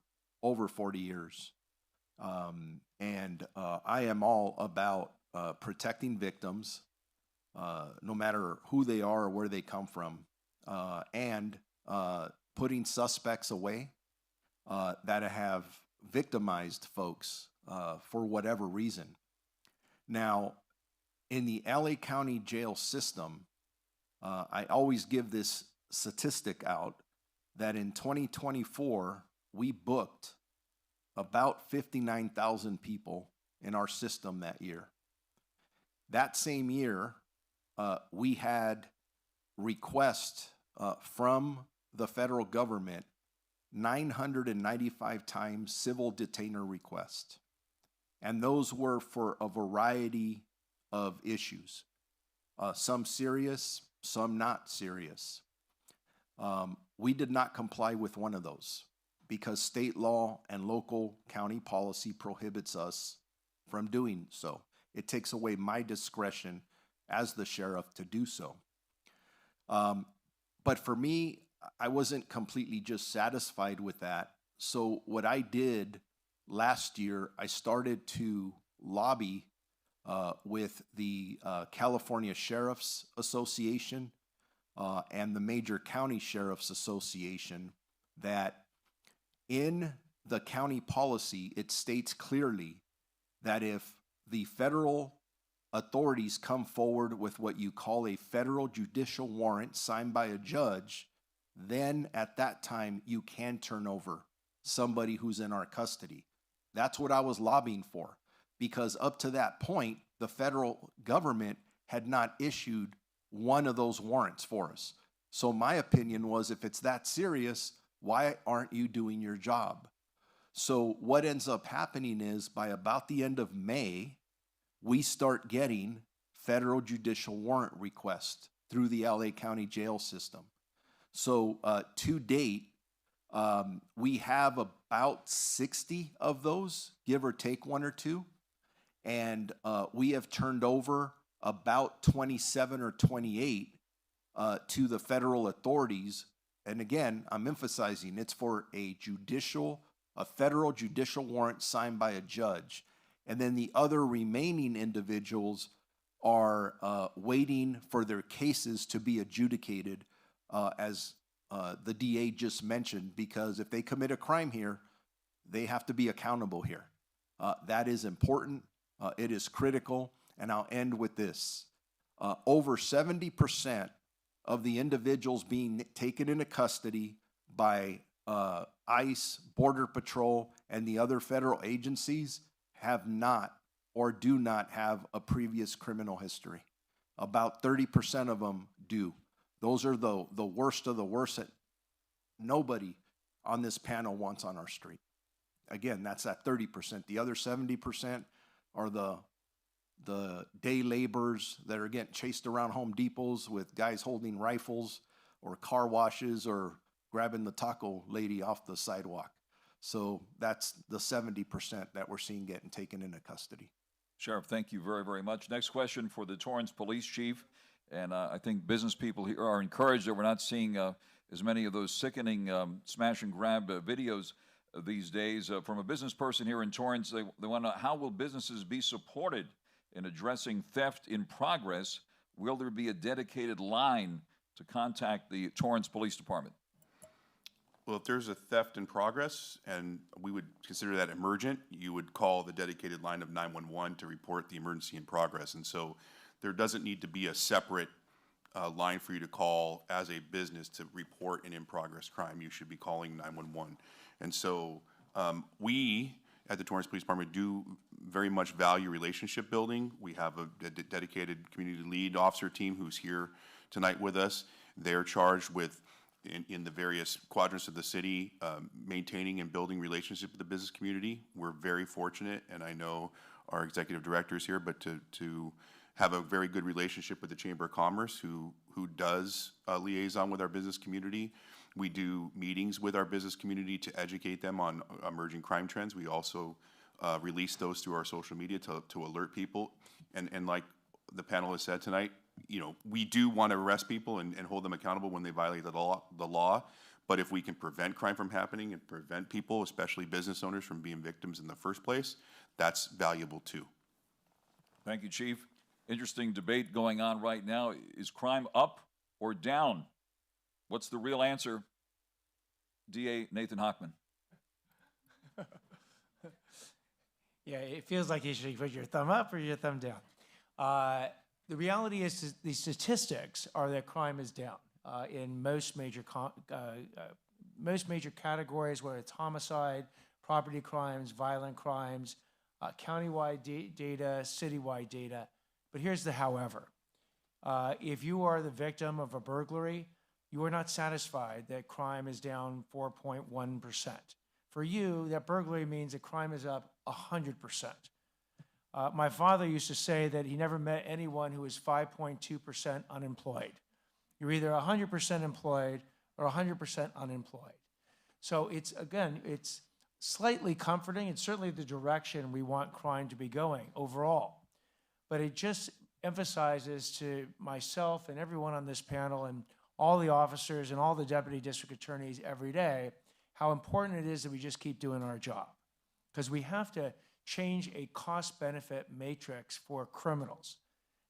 over 40 years. And I am all about protecting victims, no matter who they are or where they come from, and putting suspects away that have victimized folks for whatever reason. Now, in the LA County jail system, I always give this statistic out that in 2024, we booked about 59,000 people in our system that year. That same year, we had requests from the federal government 995 times civil detainer requests. And those were for a variety of issues, some serious, some not serious. We did not comply with one of those because state law and local county policy prohibits us from doing so. It takes away my discretion as the sheriff to do so. But for me, I wasn't completely just satisfied with that. So what I did last year, I started to lobby with the California Sheriff's Association and the Major County Sheriff's Association that in the county policy, it states clearly that if the federal authorities come forward with what you call a federal judicial warrant signed by a judge, then at that time you can turn over somebody who's in our custody. That's what I was lobbying for, because up to that point, the federal government had not issued one of those warrants for us. So my opinion was, if it's that serious, why aren't you doing your job? So what ends up happening is, by about the end of May, we start getting federal judicial warrant requests through the LA County jail system. So to date, we have about 60 of those, give or take one or two. And we have turned over about 27 or 28 to the federal authorities. And again, I'm emphasizing it's for a federal judicial warrant signed by a judge. And then the other remaining individuals are waiting for their cases to be adjudicated, as the DA just mentioned, because if they commit a crime here, they have to be accountable here. That is important. It is critical. And I'll end with this. Over 70% of the individuals being taken into custody by ICE, Border Patrol, and the other federal agencies have not or do not have a previous criminal history. About 30% of them do. Those are the worst of the worst that nobody on this panel wants on our street. Again, that's that 30%. The other 70% are the day laborers that are getting chased around Home Depots with guys holding rifles, or car washes, or grabbing the taco lady off the sidewalk. So that's the 70% that we're seeing getting taken into custody.
Sheriff, thank you very, very much. Next question for the Torrance Police Chief. And I think business people here are encouraged that we're not seeing as many of those sickening smash and grab videos these days. From a business person here in Torrance, they want to know, how will businesses be supported in addressing theft in progress? Will there be a dedicated line to contact the Torrance Police Department?
Well, if there's a theft in progress, and we would consider that emergent, you would call the dedicated line of 911 to report the emergency in progress. And so there doesn't need to be a separate line for you to call as a business to report an in-progress crime. You should be calling 911. And so we at the Torrance Police Department do very much value relationship building. We have a dedicated community lead officer team who's here tonight with us. They're charged with, in the various quadrants of the city, maintaining and building relationships with the business community. We're very fortunate, and I know our executive director is here, but to have a very good relationship with the Chamber of Commerce, who does liaison with our business community. We do meetings with our business community to educate them on emerging crime trends. We also release those through our social media to alert people. And like the panel has said tonight, we do want to arrest people and hold them accountable when they violate the law. But if we can prevent crime from happening and prevent people, especially business owners, from being victims in the first place, that's valuable too.
Thank you, Chief. Interesting debate going on right now. Is crime up or down? What's the real answer? DA Nathan Hochman.
Yeah, it feels like you should put your thumb up or your thumb down. The reality is the statistics are that crime is down in most major categories, whether it's homicide, property crimes, violent crimes, countywide data, citywide data. But here's the however. If you are the victim of a burglary, you are not satisfied that crime is down 4.1%. For you, that burglary means that crime is up 100%. My father used to say that he never met anyone who was 5.2% unemployed. You're either 100% employed or 100% unemployed. So it's slightly comforting. It's certainly the direction we want crime to be going overall. But it just emphasizes to myself and everyone on this panel and all the officers and all the deputy district attorneys every day how important it is that we just keep doing our job. Because we have to change a cost-benefit matrix for criminals.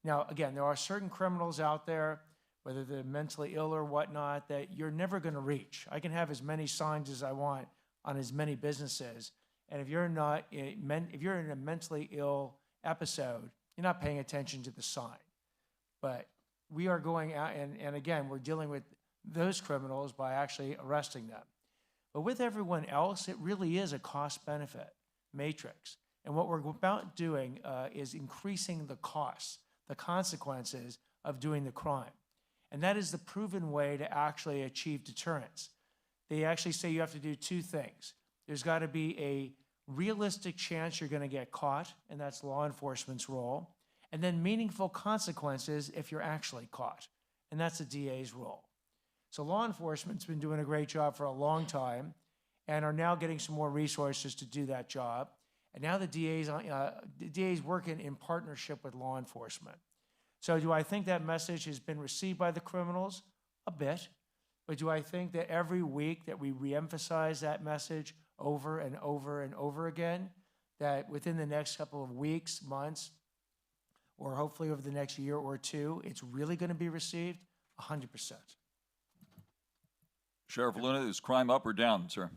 Now, again, there are certain criminals out there, whether they're mentally ill or whatnot, that you're never going to reach. I can have as many signs as I want on as many businesses, and if you're in a mentally ill episode, you're not paying attention to the sign. But we are going out, and again, we're dealing with those criminals by actually arresting them. But with everyone else, it really is a cost-benefit matrix. And what we're about doing is increasing the costs, the consequences of doing the crime. And that is the proven way to actually achieve deterrence. They actually say you have to do two things. There's got to be a realistic chance you're going to get caught, and that's law enforcement's role, and then meaningful consequences if you're actually caught, and that's the DA's role. So law enforcement's been doing a great job for a long time and are now getting some more resources to do that job. And now the DA's working in partnership with law enforcement. So do I think that message has been received by the criminals? A bit. But do I think that every week that we reemphasize that message over and over and over again, that within the next couple of weeks, months, or hopefully over the next year or two, it's really going to be received? 100%.
Sheriff Luna, is crime up or down, sir?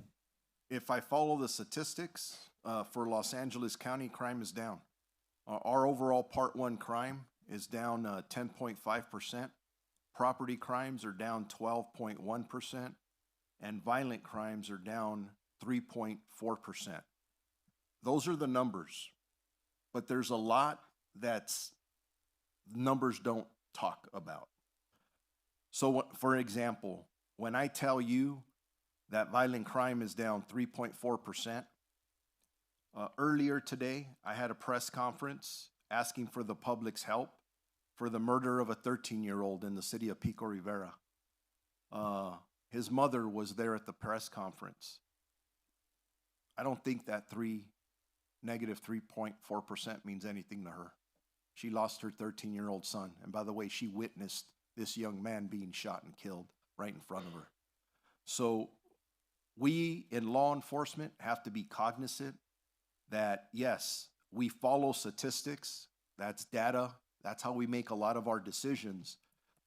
If I follow the statistics, for Los Angeles County, crime is down. Our overall Part 1 crime is down 10.5%. Property crimes are down 12.1%. And violent crimes are down 3.4%. Those are the numbers. But there's a lot that's numbers don't talk about. So, for example, when I tell you that violent crime is down 3.4%, earlier today, I had a press conference asking for the public's help for the murder of a 13-year-old in the city of Pico Rivera. His mother was there at the press conference. I don't think that negative 3.4% means anything to her. She lost her 13-year-old son. And by the way, she witnessed this young man being shot and killed right in front of her. So we in law enforcement have to be cognizant that, yes, we follow statistics. That's data. That's how we make a lot of our decisions.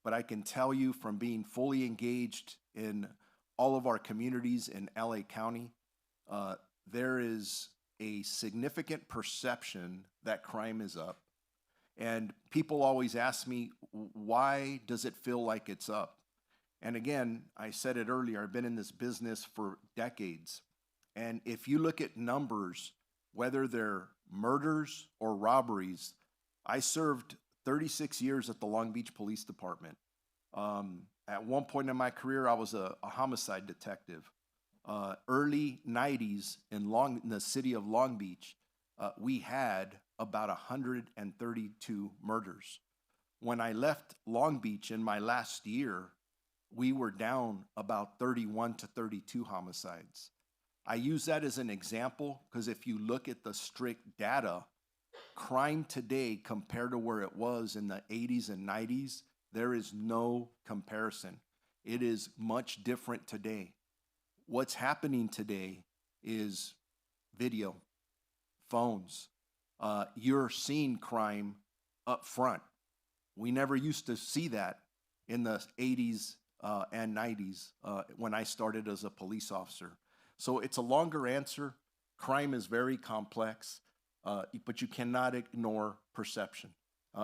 But I can tell you from being fully engaged in all of our communities in LA County, there is a significant perception that crime is up. And people always ask me, why does it feel like it's up? And again, I said it earlier, I've been in this business for decades. And if you look at numbers, whether they're murders or robberies, I served 36 years at the Long Beach Police Department. At one point in my career, I was a homicide detective. Early 90s in the city of Long Beach, we had about 132 murders. When I left Long Beach in my last year, we were down about 31 to 32 homicides. I use that as an example because if you look at the strict data, crime today compared to where it was in the 80s and 90s, there is no comparison. It is much different today. What's happening today is video, phones. You're seeing crime up front. We never used to see that in the 80s and 90s when I started as a police officer. So it's a longer answer. Crime is very complex, but you cannot ignore perception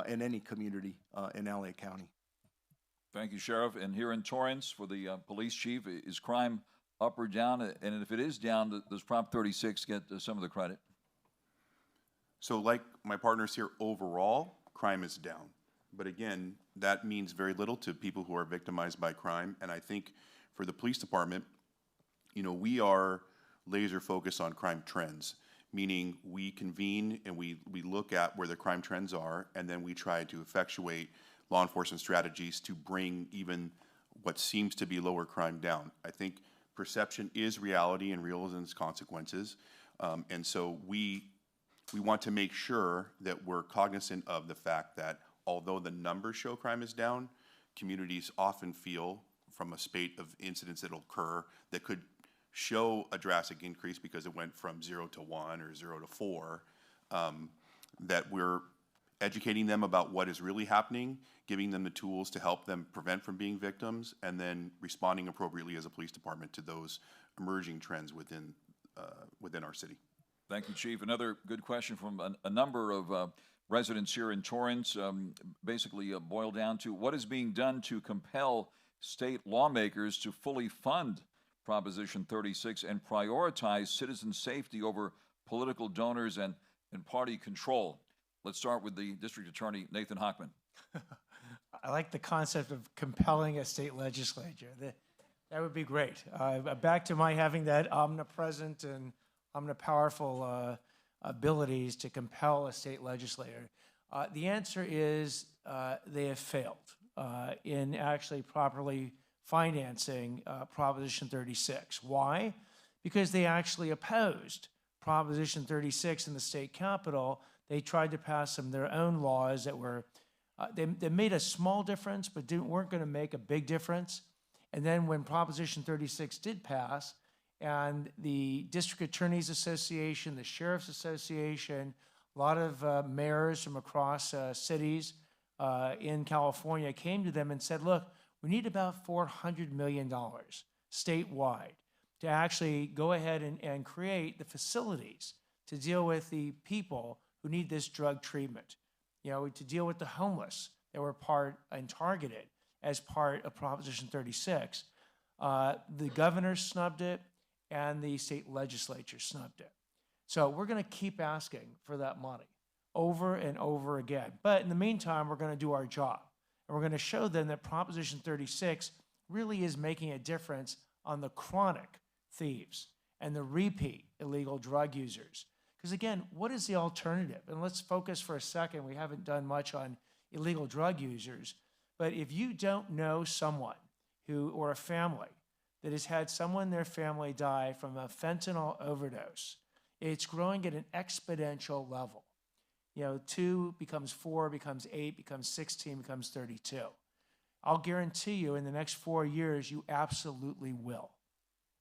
in any community in LA County.
Thank you, Sheriff. And here in Torrance, for the police chief, is crime up or down? And if it is down, does Prop 36 get some of the credit?
So like my partners here, overall, crime is down. But again, that means very little to people who are victimized by crime. And I think for the police department, we are laser focused on crime trends, meaning we convene and we look at where the crime trends are, and then we try to effectuate law enforcement strategies to bring even what seems to be lower crime down. I think perception is reality and real is its consequences. And so we want to make sure that we're cognizant of the fact that although the numbers show crime is down, communities often feel from a spate of incidents that will occur that could show a drastic increase because it went from 0 to 1 or 0 to 4, that we're educating them about what is really happening, giving them the tools to help them prevent from being victims, and then responding appropriately as a police department to those emerging trends within our city.
Thank you, Chief. Another good question from a number of residents here in Torrance, basically boiled down to what is being done to compel state lawmakers to fully fund Proposition 36 and prioritize citizen safety over political donors and party control. Let's start with the District Attorney, Nathan Hochman.
I like the concept of compelling a state legislature. That would be great. Back to my having that omnipresent and omnipowerful abilities to compel a state legislator. The answer is they have failed in actually properly financing Proposition 36. Why? Because they actually opposed Proposition 36 in the state capitol. They tried to pass some of their own laws that were, they made a small difference, but weren't going to make a big difference. And then when Proposition 36 did pass, and the District Attorneys Association, the Sheriff's Association, a lot of mayors from across cities in California came to them and said, look, we need about $400 million statewide to actually go ahead and create the facilities to deal with the people who need this drug treatment, to deal with the homeless that were part and targeted as part of Proposition 36. The governor snubbed it, and the state legislature snubbed it. So we're going to keep asking for that money over and over again. But in the meantime, we're going to do our job. And we're going to show them that Proposition 36 really is making a difference on the chronic thieves and the repeat illegal drug users. Because again, what is the alternative? And let's focus for a second. We haven't done much on illegal drug users. But if you don't know someone or a family that has had someone in their family die from a fentanyl overdose, it's growing at an exponential level. 2 becomes 4, becomes 8, becomes 16, becomes 32. I'll guarantee you in the next 4 years, you absolutely will.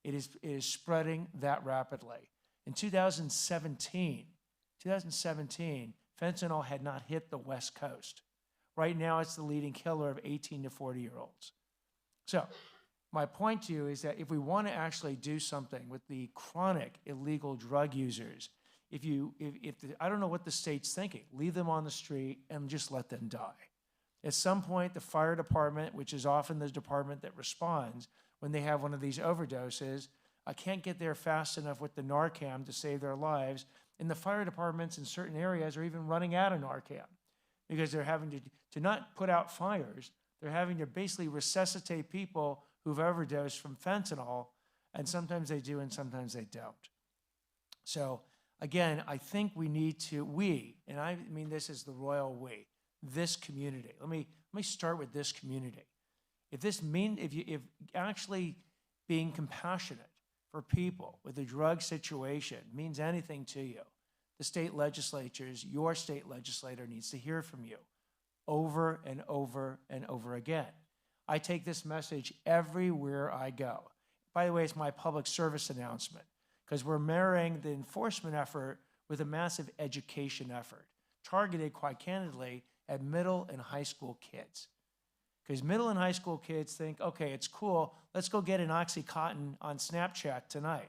It is spreading that rapidly. In 2017, fentanyl had not hit the West Coast. Right now, it's the leading killer of 18 to 40-year-olds. So my point to you is that if we want to actually do something with the chronic illegal drug users, I don't know what the state's thinking. Leave them on the street and just let them die. At some point, the fire department, which is often the department that responds when they have one of these overdoses, can't get there fast enough with the Narcan to save their lives. And the fire departments in certain areas are even running out of Narcan because they're having to not put out fires. They're having to basically resuscitate people who've overdosed from fentanyl, and sometimes they do and sometimes they don't. So again, I think we need to, and I mean this is the royal we, this community. Let me start with this community. If actually being compassionate for people with a drug situation means anything to you, the state legislatures, your state legislator needs to hear from you over and over and over again. I take this message everywhere I go. By the way, it's my public service announcement because we're marrying the enforcement effort with a massive education effort, targeted quite candidly at middle and high school kids. Because middle and high school kids think, okay, it's cool, let's go get an Oxycontin on Snapchat tonight.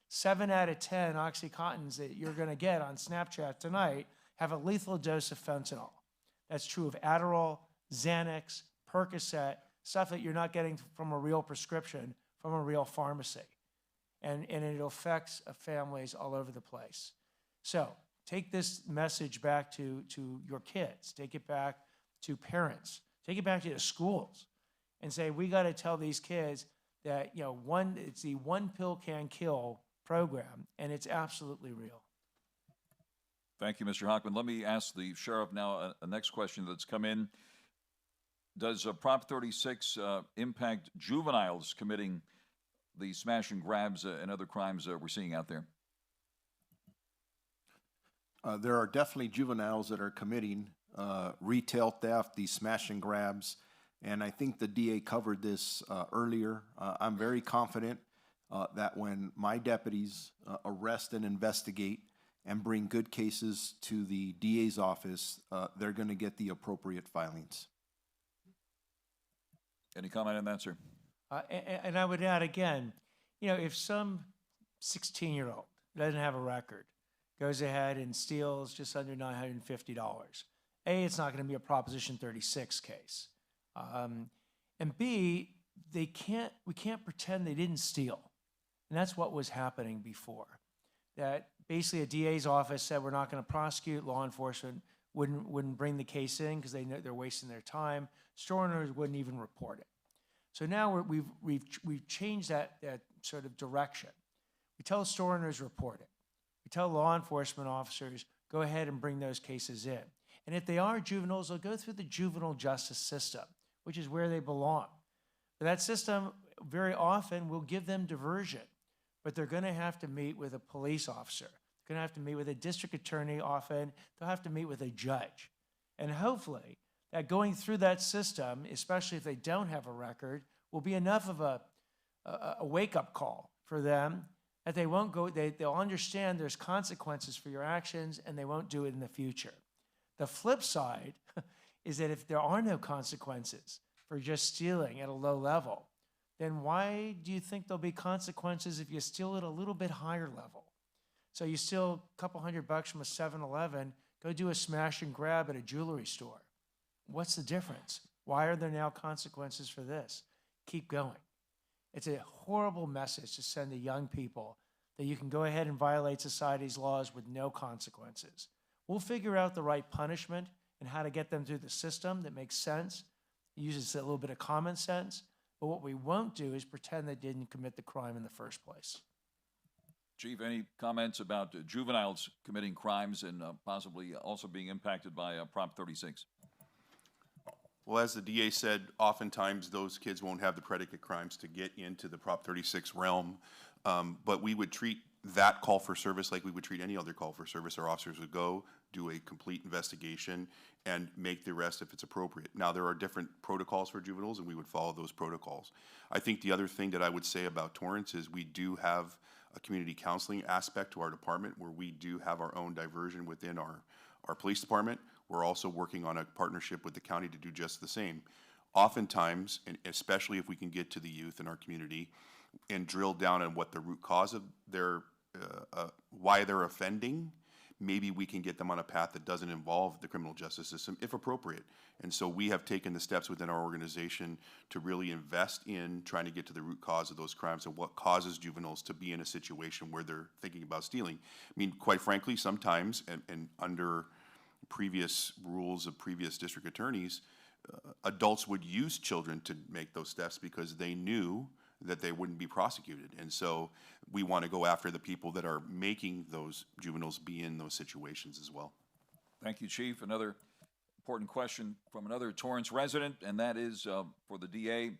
7 out of 10 Oxycontins that you're gonna get on Snapchat tonight have a lethal dose of fentanyl. That's true of Adderall, Xanax, Percocet, stuff that you're not getting from a real prescription, from a real pharmacy. And it affects families all over the place. So take this message back to your kids. Take it back to parents. Take it back to the schools and say, we got to tell these kids that, it's the one pill can kill program, and it's absolutely real.
Thank you, Mr. Hochman. Let me ask the sheriff now a next question that's come in. Does Prop 36 impact juveniles committing the smash and grabs and other crimes we're seeing out there?
There are definitely juveniles that are committing retail theft, these smash and grabs, and I think the DA covered this earlier. I'm very confident that when my deputies arrest and investigate and bring good cases to the DA's office, they're going to get the appropriate filings.
Any comment on that, sir?
And I would add again, if some 16-year-old doesn't have a record, goes ahead and steals just under $950, A, it's not going to be a Proposition 36 case. And B, we can't pretend they didn't steal. And that's what was happening before. That basically a DA's office said we're not going to prosecute, law enforcement wouldn't bring the case in because they know they're wasting their time. Store owners wouldn't even report it. So now we've changed that sort of direction. We tell store owners report it. We tell law enforcement officers go ahead and bring those cases in. And if they are juveniles, they'll go through the juvenile justice system, which is where they belong. But that system very often will give them diversion, but they're going to have to meet with a police officer. They're going to have to meet with a district attorney often. They'll have to meet with a judge. And hopefully that going through that system, especially if they don't have a record, will be enough of a wake-up call for them that they won't go, they'll understand there's consequences for your actions and they won't do it in the future. The flip side is that if there are no consequences for just stealing at a low level, then why do you think there'll be consequences if you steal at a little bit higher level? So you steal a couple $100 from a 7-Eleven, go do a smash and grab at a jewelry store. What's the difference? Why are there now consequences for this? Keep going. It's a horrible message to send to young people that you can go ahead and violate society's laws with no consequences. We'll figure out the right punishment and how to get them through the system that makes sense, uses a little bit of common sense, but what we won't do is pretend they didn't commit the crime in the first place.
Chief, any comments about juveniles committing crimes and possibly also being impacted by Prop 36?
Well, as the DA said, oftentimes those kids won't have the predicate crimes to get into the Prop 36 realm, but we would treat that call for service like we would treat any other call for service. Our officers would go, do a complete investigation, and make the arrest if it's appropriate. Now, there are different protocols for juveniles, and we would follow those protocols. I think the other thing that I would say about Torrance is we do have a community counseling aspect to our department where we do have our own diversion within our police department. We're also working on a partnership with the county to do just the same. Oftentimes, and especially if we can get to the youth in our community and drill down on what the root cause of their, why they're offending, maybe we can get them on a path that doesn't involve the criminal justice system, if appropriate. And so we have taken the steps within our organization to really invest in trying to get to the root cause of those crimes and what causes juveniles to be in a situation where they're thinking about stealing. I mean, quite frankly, sometimes, and under previous rules of previous district attorneys, adults would use children to make those steps because they knew that they wouldn't be prosecuted. And so we want to go after the people that are making those juveniles be in those situations as well.
Thank you, Chief. Another important question from another Torrance resident, and that is for the DA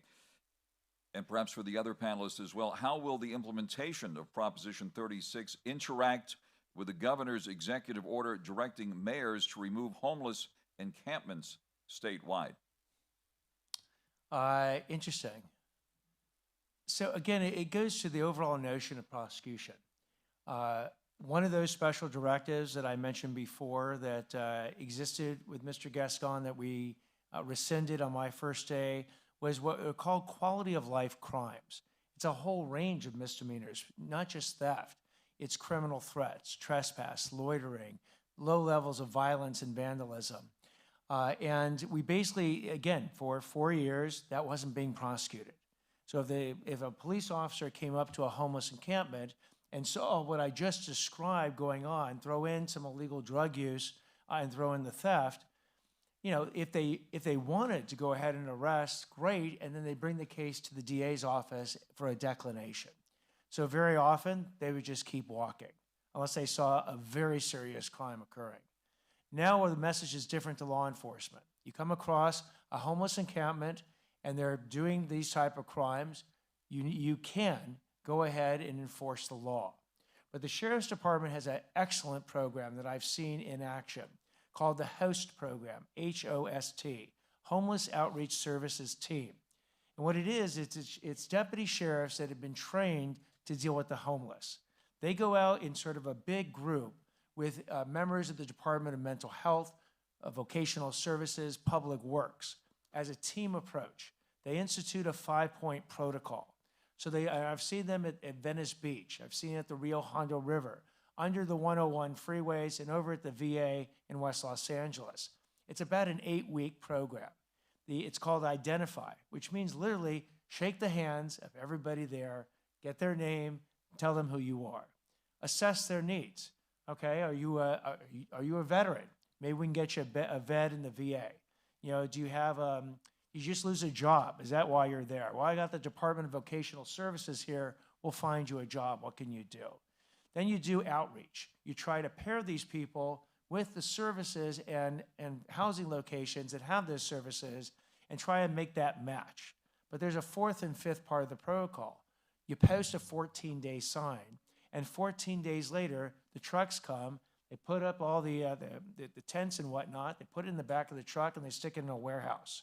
and perhaps for the other panelists as well. How will the implementation of Proposition 36 interact with the governor's executive order directing mayors to remove homeless encampments statewide?
Interesting. So again, it goes to the overall notion of prosecution. One of those special directives that I mentioned before that existed with Mr. Gascon that we rescinded on my first day was what are called quality of life crimes. It's a whole range of misdemeanors, not just theft. It's criminal threats, trespass, loitering, low levels of violence and vandalism. And we basically, again, for 4 years, that wasn't being prosecuted. So if a police officer came up to a homeless encampment and saw what I just described going on, throw in some illegal drug use and throw in the theft, if they wanted to go ahead and arrest, great, and then they bring the case to the DA's office for a declination. So very often, they would just keep walking unless they saw a very serious crime occurring. Now the message is different to law enforcement. You come across a homeless encampment and they're doing these type of crimes, you can go ahead and enforce the law. But the Sheriff's Department has an excellent program that I've seen in action called the HOST program, H-O-S-T, Homeless Outreach Services Team. And what it is, it's deputy sheriffs that have been trained to deal with the homeless. They go out in sort of a big group with members of the Department of Mental Health, Vocational Services, Public Works, as a team approach. They institute a 5-point protocol. So I've seen them at Venice Beach. I've seen it at the Rio Hondo River, under the 101 freeways, and over at the VA in West Los Angeles. It's about an 8-week program. It's called Identify, which means literally shake the hands of everybody there, get their name, tell them who you are. Assess their needs. Okay, are you a veteran? Maybe we can get you a vet in the VA. You know, do you have you just lose a job? Is that why you're there? Well, I got the Department of Vocational Services here. We'll find you a job. What can you do? Then you do outreach. You try to pair these people with the services and housing locations that have those services and try and make that match. But there's a 4th and 5th part of the protocol. You post a 14-day sign, and 14 days later, the trucks come, they put up all the tents and whatnot, they put it in the back of the truck, and they stick it in a warehouse.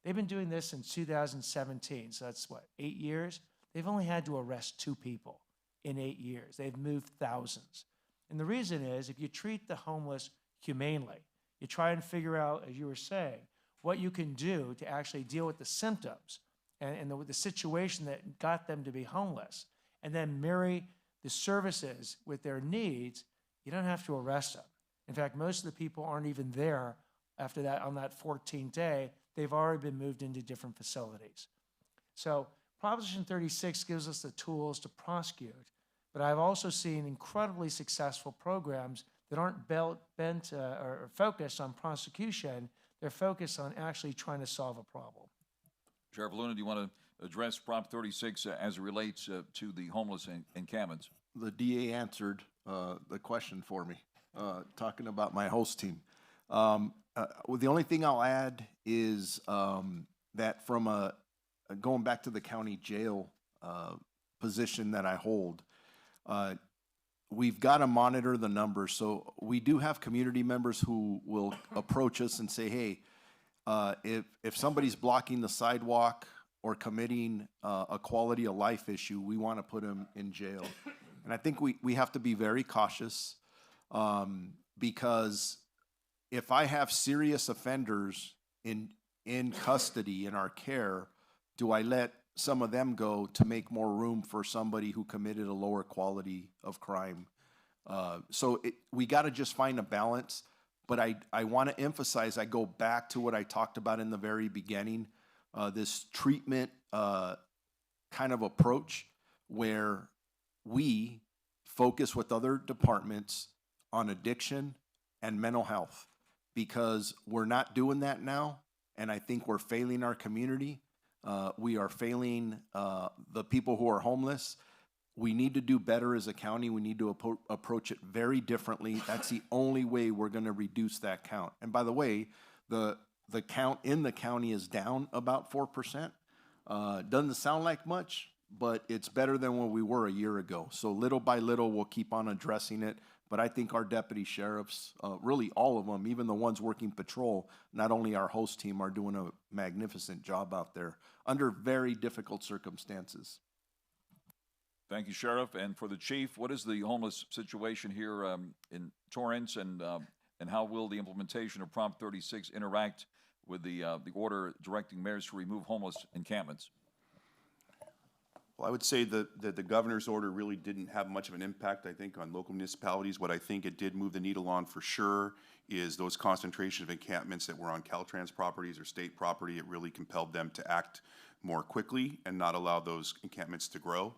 They've been doing this since 2017, so that's what, 8 years? They've only had to arrest 2 people in 8 years. They've moved thousands. And the reason is, if you treat the homeless humanely, you try and figure out, as you were saying, what you can do to actually deal with the symptoms and the situation that got them to be homeless, and then marry the services with their needs, you don't have to arrest them. In fact, most of the people aren't even there after that on that 14th day. They've already been moved into different facilities. So Proposition 36 gives us the tools to prosecute, but I've also seen incredibly successful programs that aren't bent or focused on prosecution. They're focused on actually trying to solve a problem.
Sheriff Luna, do you want to address Prop 36 as it relates to the homeless encampments?
The DA answered the question for me, talking about my host team. The only thing I'll add is that from going back to the county jail position that I hold, we've got to monitor the numbers. So we do have community members who will approach us and say, hey, if somebody's blocking the sidewalk or committing a quality of life issue, we want to put them in jail. And I think we have to be very cautious because if I have serious offenders in custody, in our care, do I let some of them go to make more room for somebody who committed a lower quality of crime? So we got to just find a balance. But I want to emphasize, I go back to what I talked about in the very beginning, this treatment kind of approach where we focus with other departments on addiction and mental health, because we're not doing that now, and I think we're failing our community. We are failing the people who are homeless. We need to do better as a county. We need to approach it very differently. That's the only way we're going to reduce that count. And by the way, the count in the county is down about 4%. Doesn't sound like much, but it's better than what we were a year ago. So little by little, we'll keep on addressing it. But I think our deputy sheriffs, really all of them, even the ones working patrol, not only our host team, are doing a magnificent job out there under very difficult circumstances.
Thank you, Sheriff. And for the chief, what is the homeless situation here in Torrance, and how will the implementation of Prop 36 interact with the order directing mayors to remove homeless encampments?
Well, I would say that the governor's order really didn't have much of an impact, I think, on local municipalities. What I think it did move the needle on for sure is those concentration of encampments that were on Caltrans properties or state property. It really compelled them to act more quickly and not allow those encampments to grow.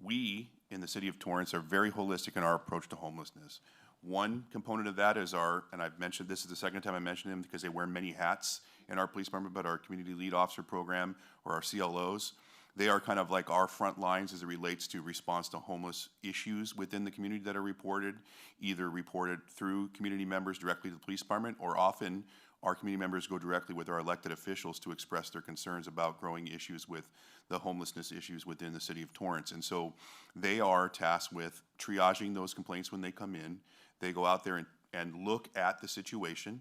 We, in the city of Torrance, are very holistic in our approach to homelessness. One component of that is and I've mentioned, this is the second time I mentioned them because they wear many hats in our police department, but our community lead officer program, or our CLOs, they are kind of like our front lines as it relates to response to homeless issues within the community that are reported, either reported through community members directly to the police department, or often our community members go directly with our elected officials to express their concerns about growing issues with the homelessness issues within the city of Torrance. And so they are tasked with triaging those complaints when they come in. They go out there and look at the situation.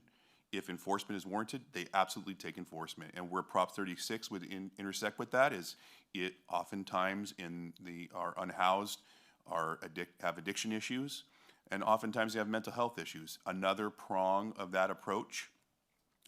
if enforcement is warranted, they absolutely take enforcement. And where Prop 36 would intersect with that is it oftentimes are unhoused, have addiction issues, and oftentimes they have mental health issues. Another prong of that approach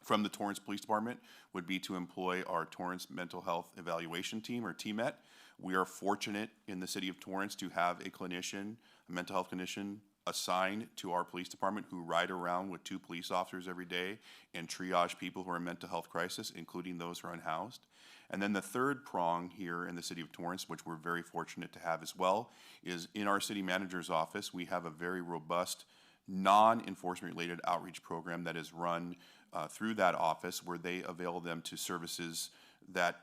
from the Torrance Police Department would be to employ our Torrance Mental Health Evaluation Team, or TMET. We are fortunate in the city of Torrance to have a clinician, a mental health clinician, assigned to our police department who ride around with 2 police officers every day and triage people who are in mental health crisis, including those who are unhoused. And then the third prong here in the city of Torrance, which we're very fortunate to have as well, is in our city manager's office, we have a very robust non-enforcement related outreach program that is run through that office, where they avail them to services that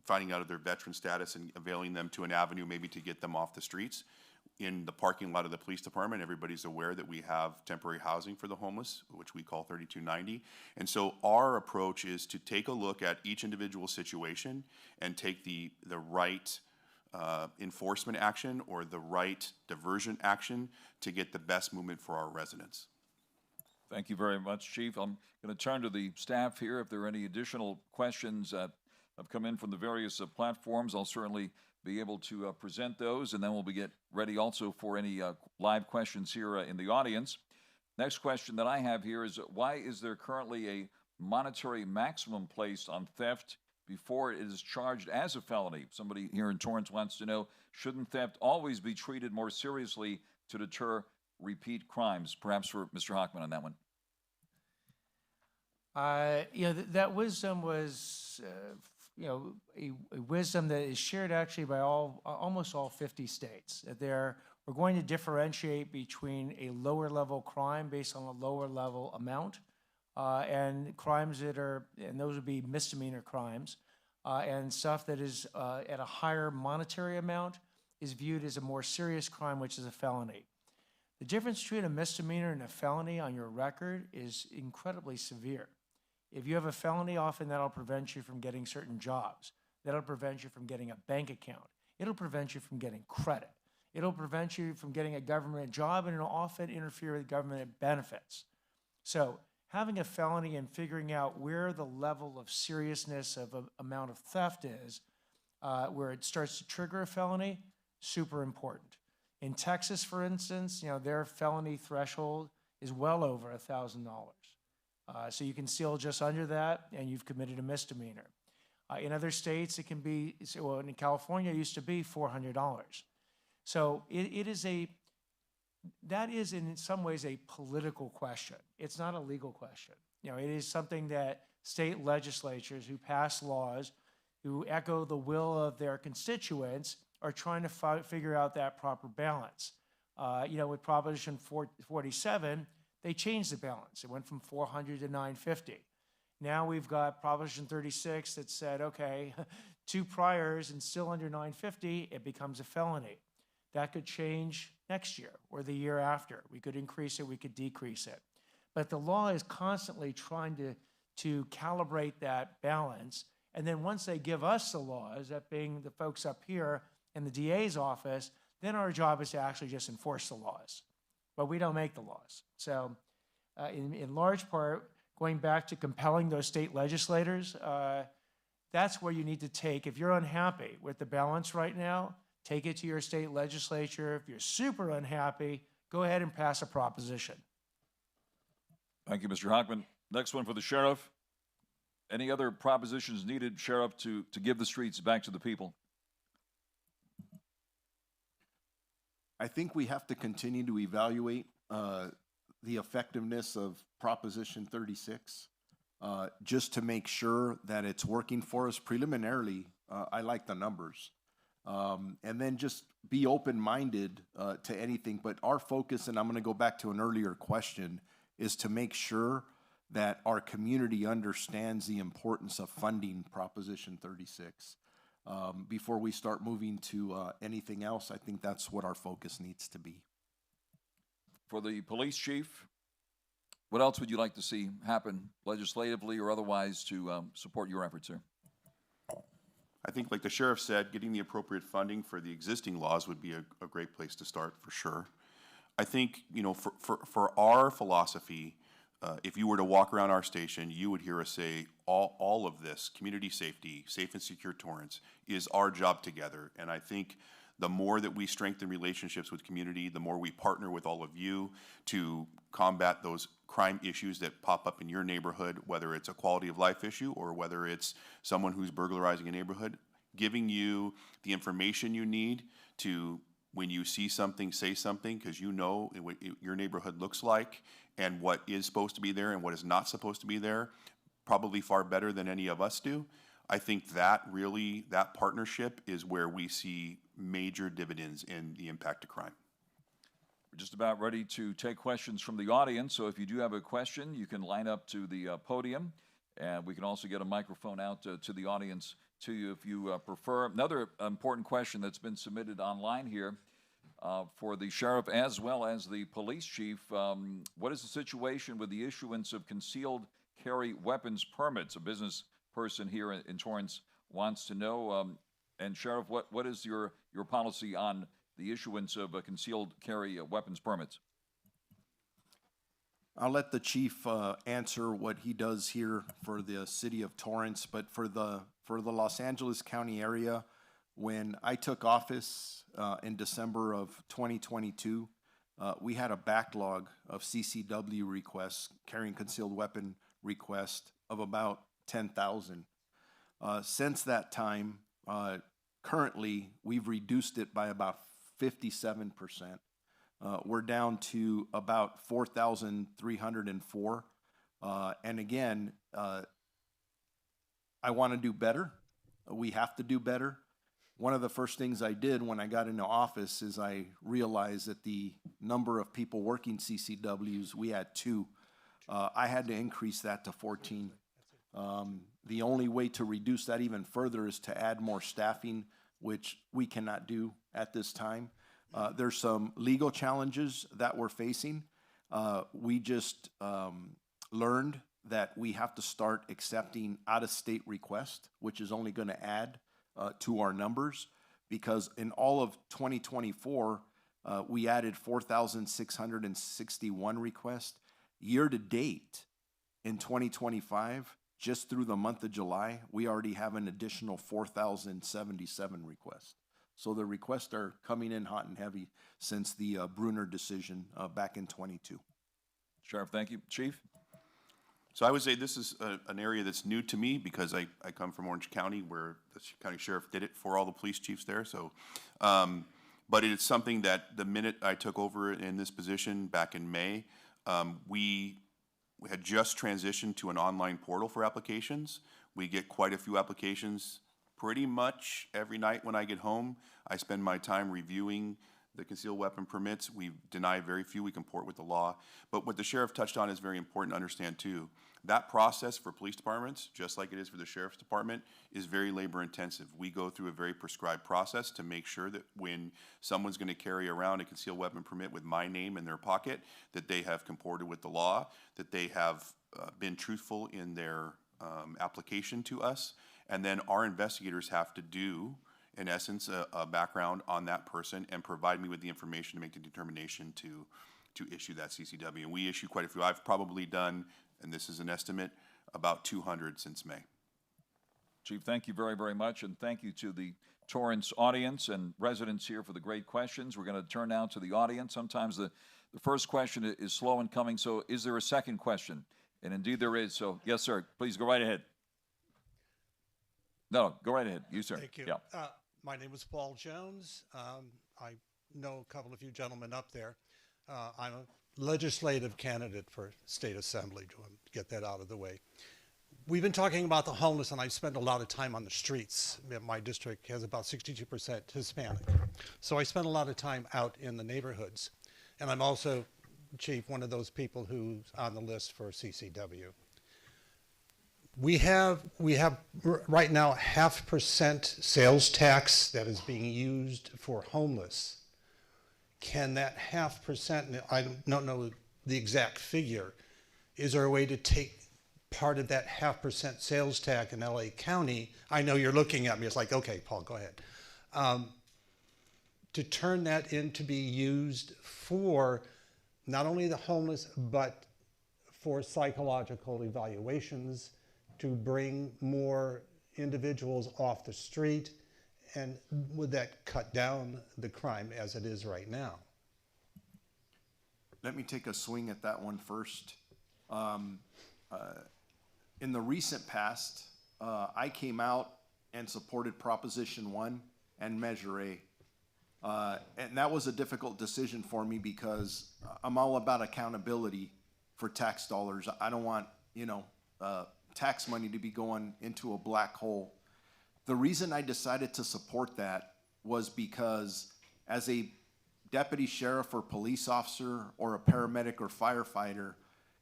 finding out of their veteran status and availing them to an avenue maybe to get them off the streets. In the parking lot of the police department, everybody's aware that we have temporary housing for the homeless, which we call 3290. And so our approach is to take a look at each individual situation and take the right enforcement action or the right diversion action to get the best movement for our residents.
Thank you very much, Chief. I'm going to turn to the staff here. If there are any additional questions that have come in from the various platforms, I'll certainly be able to present those, and then we'll get ready also for any live questions here in the audience. Next question that I have here is, why is there currently a monetary maximum placed on theft before it is charged as a felony? Somebody here in Torrance wants to know, shouldn't theft always be treated more seriously to deter repeat crimes? Perhaps for Mr. Hockman on that one.
That wisdom was, a wisdom that is shared actually by almost all 50 states. That we're going to differentiate between a lower level crime based on a lower level amount, and crimes and those would be misdemeanor crimes, and stuff that is at a higher monetary amount is viewed as a more serious crime, which is a felony. The difference between a misdemeanor and a felony on your record is incredibly severe. If you have a felony, often that'll prevent you from getting certain jobs. That'll prevent you from getting a bank account. It'll prevent you from getting credit. It'll prevent you from getting a government job, and it'll often interfere with government benefits. So having a felony and figuring out where the level of seriousness of an amount of theft is, where it starts to trigger a felony, super important. In Texas, for instance, their felony threshold is well over $1,000. So you can steal just under that, and you've committed a misdemeanor. In other states, it can be, in California, it used to be $400. So that is in some ways a political question. It's not a legal question. It is something that state legislatures who pass laws, who echo the will of their constituents, are trying to figure out that proper balance. With Proposition 47, they changed the balance. It went from 400 to 950. Now we've got Proposition 36 that said, okay, 2 priors and still under 950, it becomes a felony. That could change next year or the year after. We could increase it, we could decrease it. But the law is constantly trying to calibrate that balance. And then once they give us the laws, that being the folks up here in the DA's office, then our job is to actually just enforce the laws. But we don't make the laws. So in large part, going back to compelling those state legislators, that's where you need to take. If you're unhappy with the balance right now, take it to your state legislature. If you're super unhappy, go ahead and pass a proposition.
Thank you, Mr. Hockman. Next one for the sheriff. Any other propositions needed, Sheriff, to give the streets back to the people?
I think we have to continue to evaluate the effectiveness of Proposition 36 just to make sure that it's working for us. Preliminarily, I like the numbers. And then just be open-minded to anything. But our focus, and I'm going to go back to an earlier question, is to make sure that our community understands the importance of funding Proposition 36. Before we start moving to anything else, I think that's what our focus needs to be.
For the police chief, what else would you like to see happen legislatively or otherwise to support your efforts here?
I think, like the sheriff said, getting the appropriate funding for the existing laws would be a great place to start for sure. I think, for our philosophy, if you were to walk around our station, you would hear us say all of this, community safety, safe and secure Torrance, is our job together. And I think the more that we strengthen relationships with community, the more we partner with all of you to combat those crime issues that pop up in your neighborhood, whether it's a quality of life issue or whether it's someone who's burglarizing a neighborhood, giving you the information you need to, when you see something, say something, because you know what your neighborhood looks like and what is supposed to be there and what is not supposed to be there, probably far better than any of us do. I think that really, that partnership is where we see major dividends in the impact of crime.
We're just about ready to take questions from the audience, so if you do have a question, you can line up to the podium, and we can also get a microphone out to the audience to you if you prefer. Another important question that's been submitted online here for the sheriff as well as the police chief. What is the situation with the issuance of concealed carry weapons permits? A business person here in Torrance wants to know. And Sheriff, what is your policy on the issuance of concealed carry weapons permits?
I'll let the chief answer what he does here for the city of Torrance, but for the Los Angeles County area, when I took office in December of 2022, we had a backlog of CCW requests, carrying concealed weapon requests, of about 10,000. Since that time, currently, we've reduced it by about 57%. We're down to about 4,304. And again, I want to do better. We have to do better. One of the first things I did when I got into office is I realized that the number of people working CCWs, we had 2. I had to increase that to 14. The only way to reduce that even further is to add more staffing, which we cannot do at this time. There's some legal challenges that we're facing. We just learned that we have to start accepting out-of-state requests, which is only going to add to our numbers, because in all of 2024, we added 4,661 requests. Year to date, in 2025, just through the month of July, we already have an additional 4,077 requests. So the requests are coming in hot and heavy since the Bruner decision back in 22.
Sheriff, thank you. Chief?
So I would say this is an area that's new to me because I come from Orange County, where the county sheriff did it for all the police chiefs there. So, but it's something that the minute I took over in this position back in May, we had just transitioned to an online portal for applications. We get quite a few applications pretty much every night when I get home. I spend my time reviewing the concealed weapon permits. We deny very few. We comport with the law. But what the sheriff touched on is very important to understand too. That process for police departments, just like it is for the sheriff's department, is very labor intensive. We go through a very prescribed process to make sure that when someone's going to carry around a concealed weapon permit with my name in their pocket, that they have comported with the law, that they have been truthful in their application to us, and then our investigators have to do, in essence, a background on that person and provide me with the information to make the determination to issue that CCW. And we issue quite a few. I've probably done, and this is an estimate, about 200 since May.
Chief, thank you very, very much, and thank you to the Torrance audience and residents here for the great questions. We're going to turn now to the audience. Sometimes the first question is slow in coming, so is there a second question? And indeed there is, so yes, sir, please go right ahead. No, go right ahead. You, sir.
Thank you.
Yeah.
My name is Paul Jones. I know a couple of you gentlemen up there. I'm a legislative candidate for state assembly, to get that out of the way. We've been talking about the homeless, and I spend a lot of time on the streets. My district has about 62% Hispanic. So I spend a lot of time out in the neighborhoods. And I'm also, Chief, one of those people who's on the list for CCW. We have right now 0.5% sales tax that is being used for homeless. Can that 0.5%, I don't know the exact figure, is there a way to take part of that 0.5% sales tax in LA County? I know you're looking at me, it's like, okay, Paul, go ahead. To turn that in to be used for not only the homeless, but for psychological evaluations, to bring more individuals off the street? And would that cut down the crime as it is right now?
Let me take a swing at that one first. In the recent past, I came out and supported Proposition 1 and Measure A. And that was a difficult decision for me because I'm all about accountability for tax dollars. I don't want, tax money to be going into a black hole. The reason I decided to support that was because as a deputy sheriff or police officer or a paramedic or firefighter,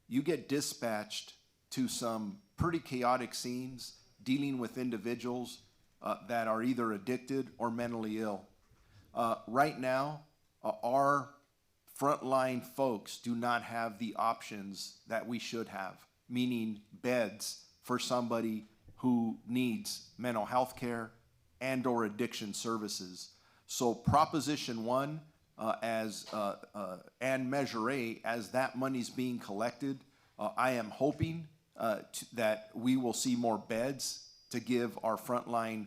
you get dispatched to some pretty chaotic scenes dealing with individuals that are either addicted or mentally ill. Right now, our frontline folks do not have the options that we should have, meaning beds for somebody who needs mental health care and or addiction services. So Proposition 1 and Measure A, as that money's being collected, I am hoping that we will see more beds to give our frontline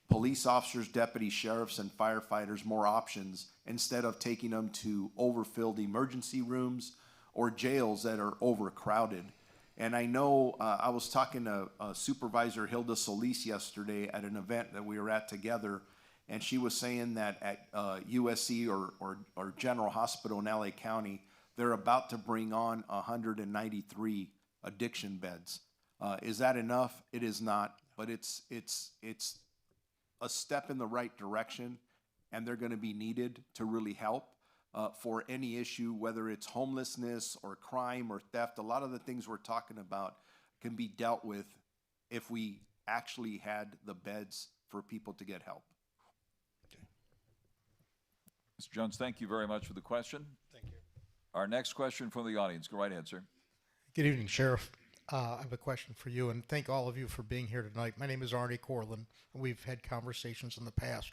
police officers, deputy sheriffs, and firefighters more options instead of taking them to overfilled emergency rooms or jails that are overcrowded. And I know I was talking to Supervisor Hilda Solis yesterday at an event that we were at together, and she was saying that at USC or General Hospital in LA County, they're about to bring on 193 addiction beds. Is that enough? It is not, but it's a step in the right direction, and they're going to be needed to really help for any issue, whether it's homelessness or crime or theft. A lot of the things we're talking about can be dealt with if we actually had the beds for people to get help.
Okay.
Mr. Jones, thank you very much for the question.
Thank you.
Our next question from the audience. Go right ahead, sir.
Good evening, Sheriff. I have a question for you, and thank all of you for being here tonight. My name is Arnie Corlin, and we've had conversations in the past.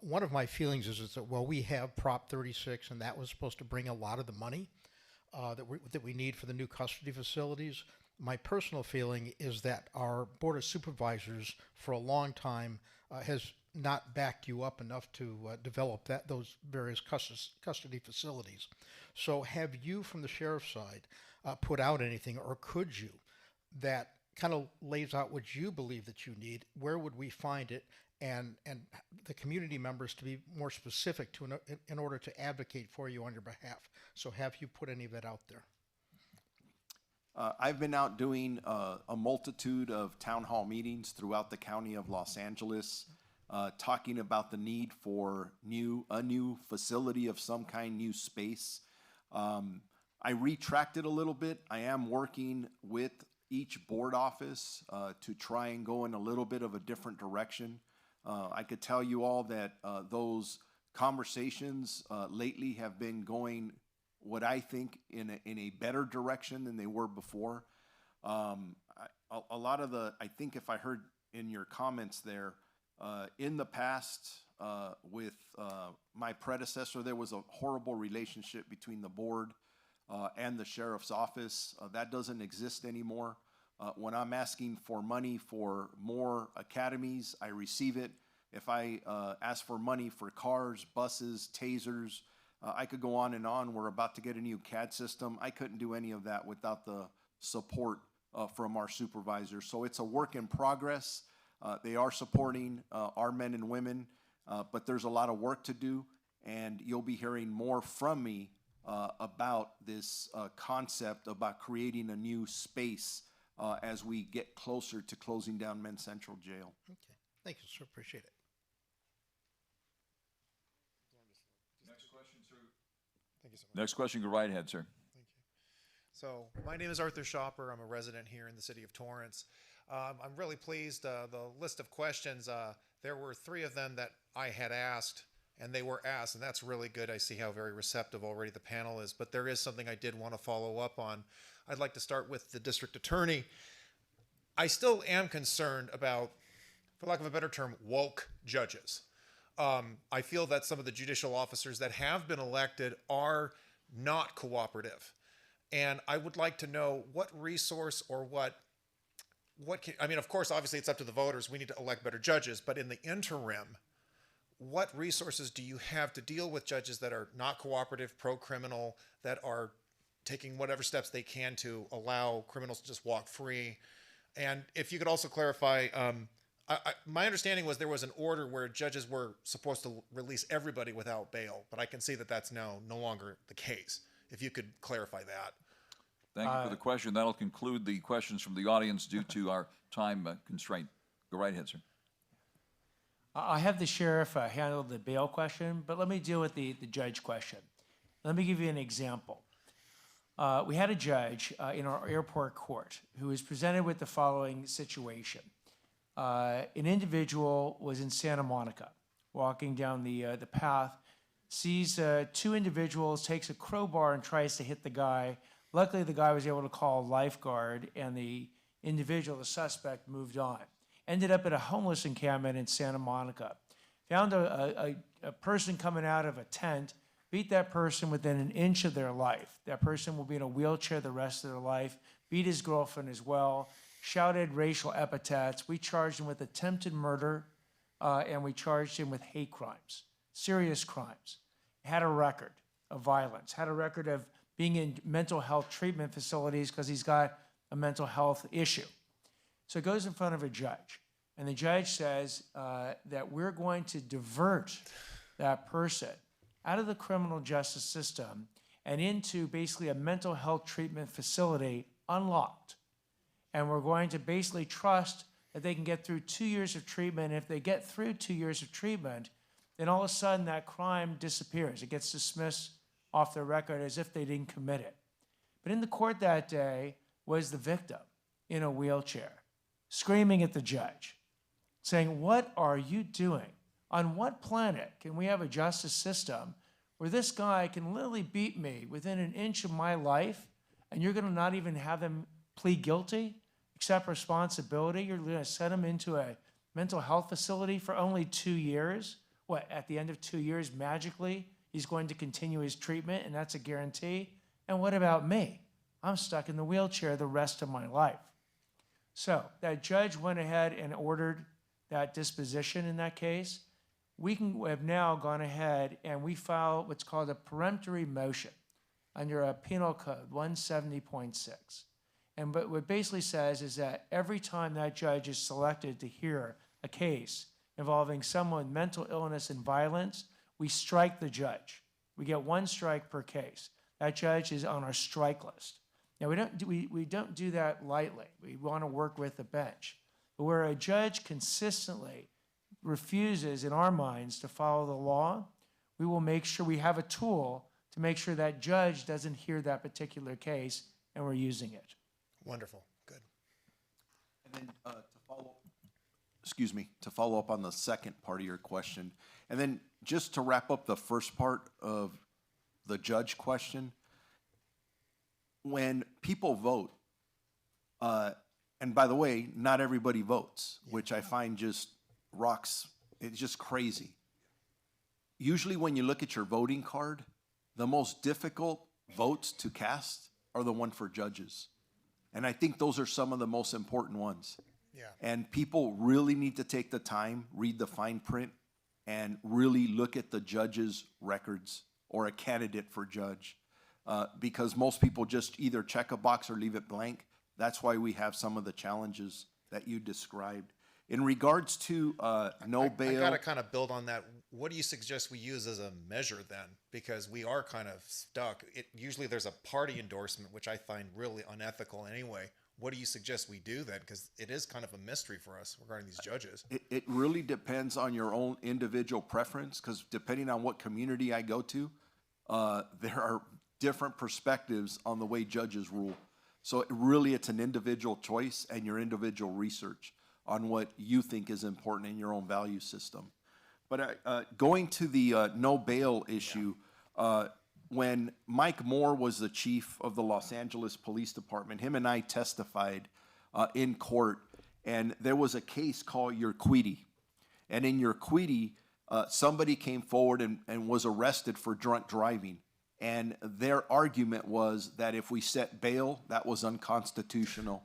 One of my feelings is that, well, we have Prop 36, and that was supposed to bring a lot of the money that we need for the new custody facilities. My personal feeling is that our Board of Supervisors for a long time has not backed you up enough to develop those various custody facilities. So have you, from the sheriff's side, put out anything, or could you, that kind of lays out what you believe that you need? Where would we find it? And the community members to be more specific in order to advocate for you on your behalf. So have you put any of that out there?
I've been out doing a multitude of town hall meetings throughout the county of Los Angeles, talking about the need for a new facility of some kind, new space. I retracted a little bit. I am working with each board office to try and go in a little bit of a different direction. I could tell you all that those conversations lately have been going what I think in a better direction than they were before. A lot of I think if I heard in your comments there, in the past with my predecessor, there was a horrible relationship between the board and the sheriff's office. That doesn't exist anymore. When I'm asking for money for more academies, I receive it. If I ask for money for cars, buses, tasers, I could go on and on. We're about to get a new CAD system. I couldn't do any of that without the support from our supervisors. So it's a work in progress. They are supporting our men and women, but there's a lot of work to do, and you'll be hearing more from me about this concept about creating a new space as we get closer to closing down Men's Central Jail.
Okay. Thank you, sir. Appreciate it.
Next question, sir.
Thank you so much.
Next question, go right ahead, sir.
Thank you. So my name is Arthur Shopper. I'm a resident here in the city of Torrance. I'm really pleased. The list of questions, there were 3 of them that I had asked, and they were asked, and that's really good. I see how very receptive already the panel is, but there is something I did want to follow up on. I'd like to start with the district attorney. I still am concerned about, for lack of a better term, woke judges. I feel that some of the judicial officers that have been elected are not cooperative. And I would like to know what resource or I mean, of course, obviously it's up to the voters. We need to elect better judges, but in the interim, what resources do you have to deal with judges that are not cooperative, pro-criminal, that are taking whatever steps they can to allow criminals to just walk free? And if you could also clarify, my understanding was there was an order where judges were supposed to release everybody without bail, but I can see that that's no longer the case. If you could clarify that.
Thank you for the question. That'll conclude the questions from the audience due to our time constraint. Go right ahead, sir.
I have the sheriff handle the bail question, but let me deal with the judge question. Let me give you an example. We had a judge in our airport court who was presented with the following situation. An individual was in Santa Monica, walking down the path, sees two individuals, takes a crowbar and tries to hit the guy. Luckily, the guy was able to call a lifeguard, and the individual, the suspect, moved on. Ended up at a homeless encampment in Santa Monica. Found a person coming out of a tent, beat that person within an inch of their life. That person will be in a wheelchair the rest of their life. Beat his girlfriend as well. Shouted racial epithets. We charged him with attempted murder, and we charged him with hate crimes, serious crimes. Had a record of violence. Had a record of being in mental health treatment facilities because he's got a mental health issue. So it goes in front of a judge, and the judge says that we're going to divert that person out of the criminal justice system and into basically a mental health treatment facility unlocked. And we're going to basically trust that they can get through 2 years of treatment. If they get through 2 years of treatment, then all of a sudden that crime disappears. It gets dismissed off their record as if they didn't commit it. But in the court that day was the victim in a wheelchair, screaming at the judge, saying, "What are you doing? On what planet can we have a justice system where this guy can literally beat me within an inch of my life, and you're going to not even have him plead guilty, accept responsibility? You're going to send him into a mental health facility for only 2 years? What, at the end of 2 years, magically, he's going to continue his treatment, and that's a guarantee? And what about me? I'm stuck in the wheelchair the rest of my life." So that judge went ahead and ordered that disposition in that case. We have now gone ahead and we filed what's called a peremptory motion under a penal code 170.6. And what it basically says is that every time that judge is selected to hear a case involving someone with mental illness and violence, we strike the judge. We get 1 strike per case. That judge is on our strike list. Now, we don't do that lightly. We want to work with the bench. But where a judge consistently refuses, in our minds, to follow the law, we will make sure we have a tool to make sure that judge doesn't hear that particular case, and we're using it.
Wonderful. Good.
And then to follow up on the second part of your question, and then just to wrap up the first part of the judge question, when people vote, and by the way, not everybody votes, which I find just it's just crazy. Usually when you look at your voting card, the most difficult votes to cast are the one for judges. And I think those are some of the most important ones.
Yeah.
And people really need to take the time, read the fine print, and really look at the judge's records or a candidate for judge. Because most people just either check a box or leave it blank. That's why we have some of the challenges that you described. In regards to no bail.
I got to kind of build on that. What do you suggest we use as a measure then? Because we are kind of stuck. Usually there's a party endorsement, which I find really unethical anyway. What do you suggest we do then? Because it is kind of a mystery for us regarding these judges.
It really depends on your own individual preference, because depending on what community I go to, there are different perspectives on the way judges rule. So it's an individual choice and your individual research on what you think is important in your own value system. But going to the no bail issue, when Mike Moore was the chief of the Los Angeles Police Department, him and I testified in court, and there was a case called Urquidy. And in Urquidy, somebody came forward and was arrested for drunk driving. And their argument was that if we set bail, that was unconstitutional.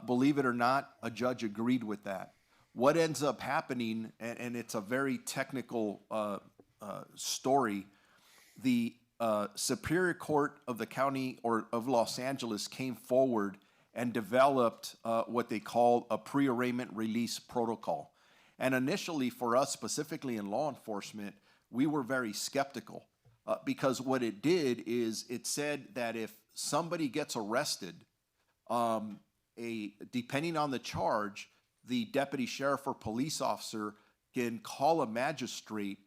Believe it or not, a judge agreed with that. What ends up happening, and it's a very technical story, the Superior Court of the County or of Los Angeles came forward and developed what they call a pre-arraignment release protocol. And initially for us, specifically in law enforcement, we were very skeptical because what it did is it said that if somebody gets arrested, depending on the charge, the deputy sheriff or police officer can call a magistrate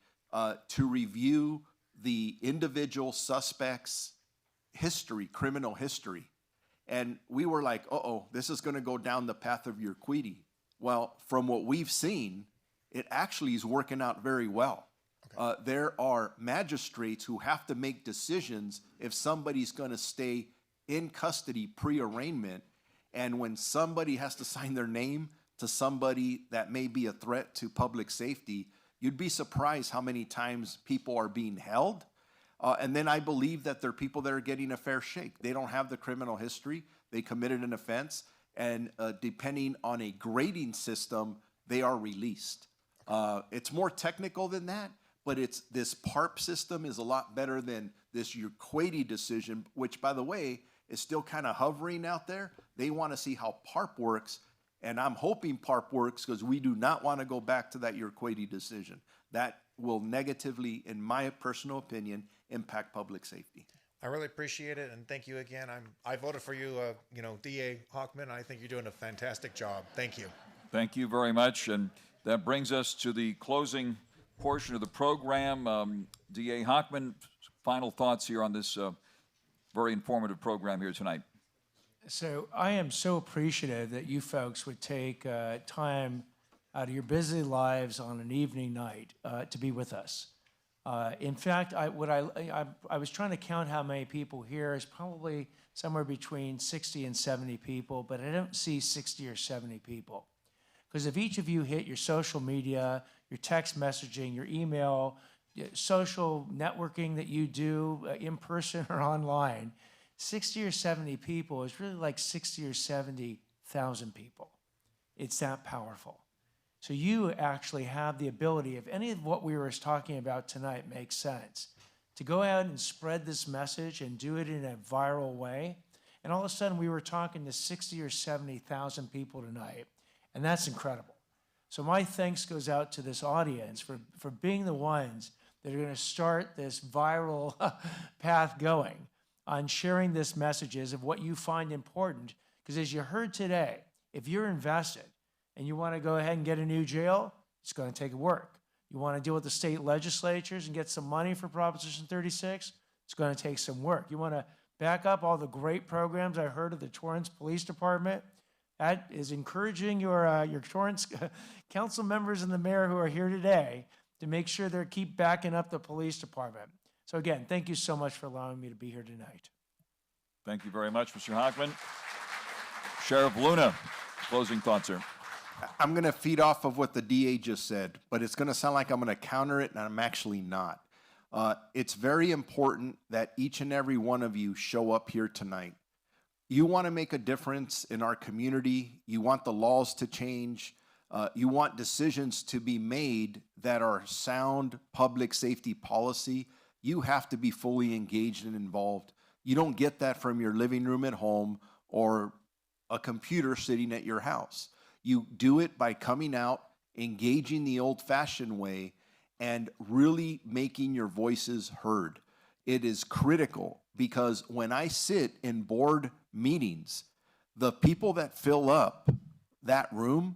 to review the individual suspect's history, criminal history. And we were like, uh-oh, this is going to go down the path of your Queedy. Well, from what we've seen, it actually is working out very well. Okay. There are magistrates who have to make decisions if somebody's going to stay in custody pre-arraignment, and when somebody has to sign their name to somebody that may be a threat to public safety, you'd be surprised how many times people are being held. And then I believe that there are people that are getting a fair shake. They don't have the criminal history. They committed an offense. And depending on a grading system, they are released. It's more technical than that, but this PARP system is a lot better than this Urquady decision, which, by the way, is still kind of hovering out there. They want to see how PARP works. And I'm hoping PARP works because we do not want to go back to that Urquady decision. That will negatively, in my personal opinion, impact public safety.
I really appreciate it, and thank you again. I voted for you, DA Hochman. I think you're doing a fantastic job. Thank you.
Thank you very much, and that brings us to the closing portion of the program. DA Hochman, final thoughts here on this very informative program here tonight.
So I am so appreciative that you folks would take time out of your busy lives on an evening night to be with us. In fact, I was trying to count how many people here. Is probably somewhere between 60 and 70 people, but I don't see 60 or 70 people. Because if each of you hit your social media, your text messaging, your email, social networking that you do in person or online, 60 or 70 people is really like 60 or 70,000 people. It's that powerful. So you actually have the ability, if any of what we were talking about tonight makes sense, to go out and spread this message and do it in a viral way. And all of a sudden we were talking to 60 or 70,000 people tonight, and that's incredible. So my thanks goes out to this audience for being the ones that are going to start this viral path going on sharing this messages of what you find important. Because as you heard today, if you're invested and you want to go ahead and get a new jail, it's going to take work. You want to deal with the state legislatures and get some money for Proposition 36, it's going to take some work. You want to back up all the great programs I heard of the Torrance Police Department. That is encouraging your Torrance council members and the mayor who are here today to make sure they keep backing up the police department. So again, thank you so much for allowing me to be here tonight.
Thank you very much, Mr. Hochman. Sheriff Luna, closing thoughts, sir.
I'm going to feed off of what the DA just said, but it's going to sound like I'm going to counter it, and I'm actually not. It's very important that each and every one of you show up here tonight. You want to make a difference in our community. You want the laws to change. You want decisions to be made that are sound public safety policy. You have to be fully engaged and involved. You don't get that from your living room at home or a computer sitting at your house. You do it by coming out, engaging the old-fashioned way, and really making your voices heard. It is critical because when I sit in board meetings, the people that fill up that room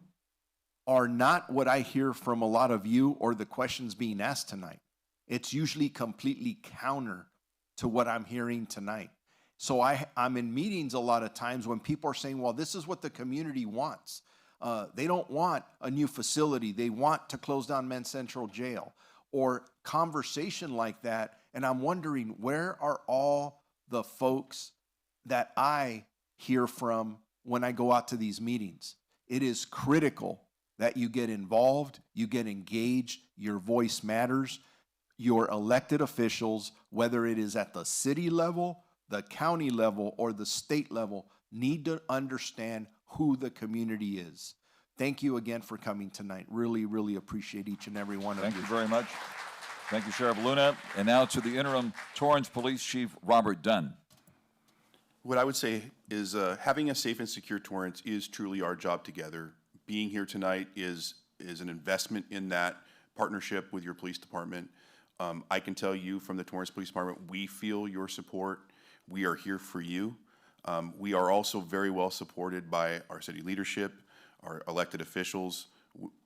are not what I hear from a lot of you or the questions being asked tonight. It's usually completely counter to what I'm hearing tonight. So I'm in meetings a lot of times when people are saying, well, this is what the community wants. They don't want a new facility. They want to close down Men's Central Jail or conversation like that. And I'm wondering, where are all the folks that I hear from when I go out to these meetings? It is critical that you get involved, you get engaged, your voice matters. your elected officials, whether it is at the city level, the county level, or the state level, need to understand who the community is. Thank you again for coming tonight. Really, really appreciate each and every one of you.
Thank you very much. Thank you, Sheriff Luna. And now to the interim Torrance Police Chief, Robert Dunn.
What I would say is having a safe and secure Torrance is truly our job together. Being here tonight is an investment in that partnership with your police department. I can tell you from the Torrance Police Department, we feel your support. We are here for you. We are also very well supported by our city leadership, our elected officials.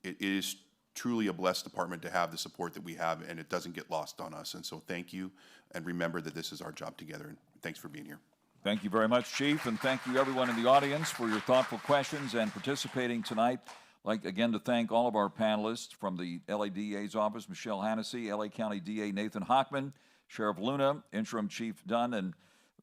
It is truly a blessed department to have the support that we have, and it doesn't get lost on us. And so thank you, and remember that this is our job together, and thanks for being here.
Thank you very much, Chief, and thank you everyone in the audience for your thoughtful questions and participating tonight. I'd like again to thank all of our panelists from the LA DA's office, Michelle Hannessy, LA County DA Nathan Hochman, Sheriff Luna, Interim Chief Dunn, and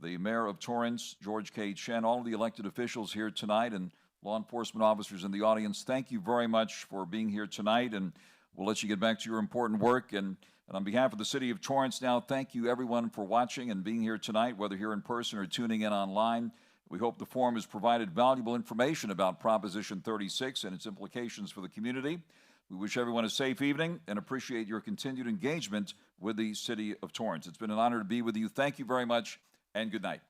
the Mayor of Torrance, George K. Chen, all of the elected officials here tonight, and law enforcement officers in the audience. Thank you very much for being here tonight, and we'll let you get back to your important work. And on behalf of the City of Torrance now, thank you everyone for watching and being here tonight, whether here in person or tuning in online. We hope the forum has provided valuable information about Proposition 36 and its implications for the community. We wish everyone a safe evening and appreciate your continued engagement with the City of Torrance. It's been an honor to be with you. Thank you very much, and good night.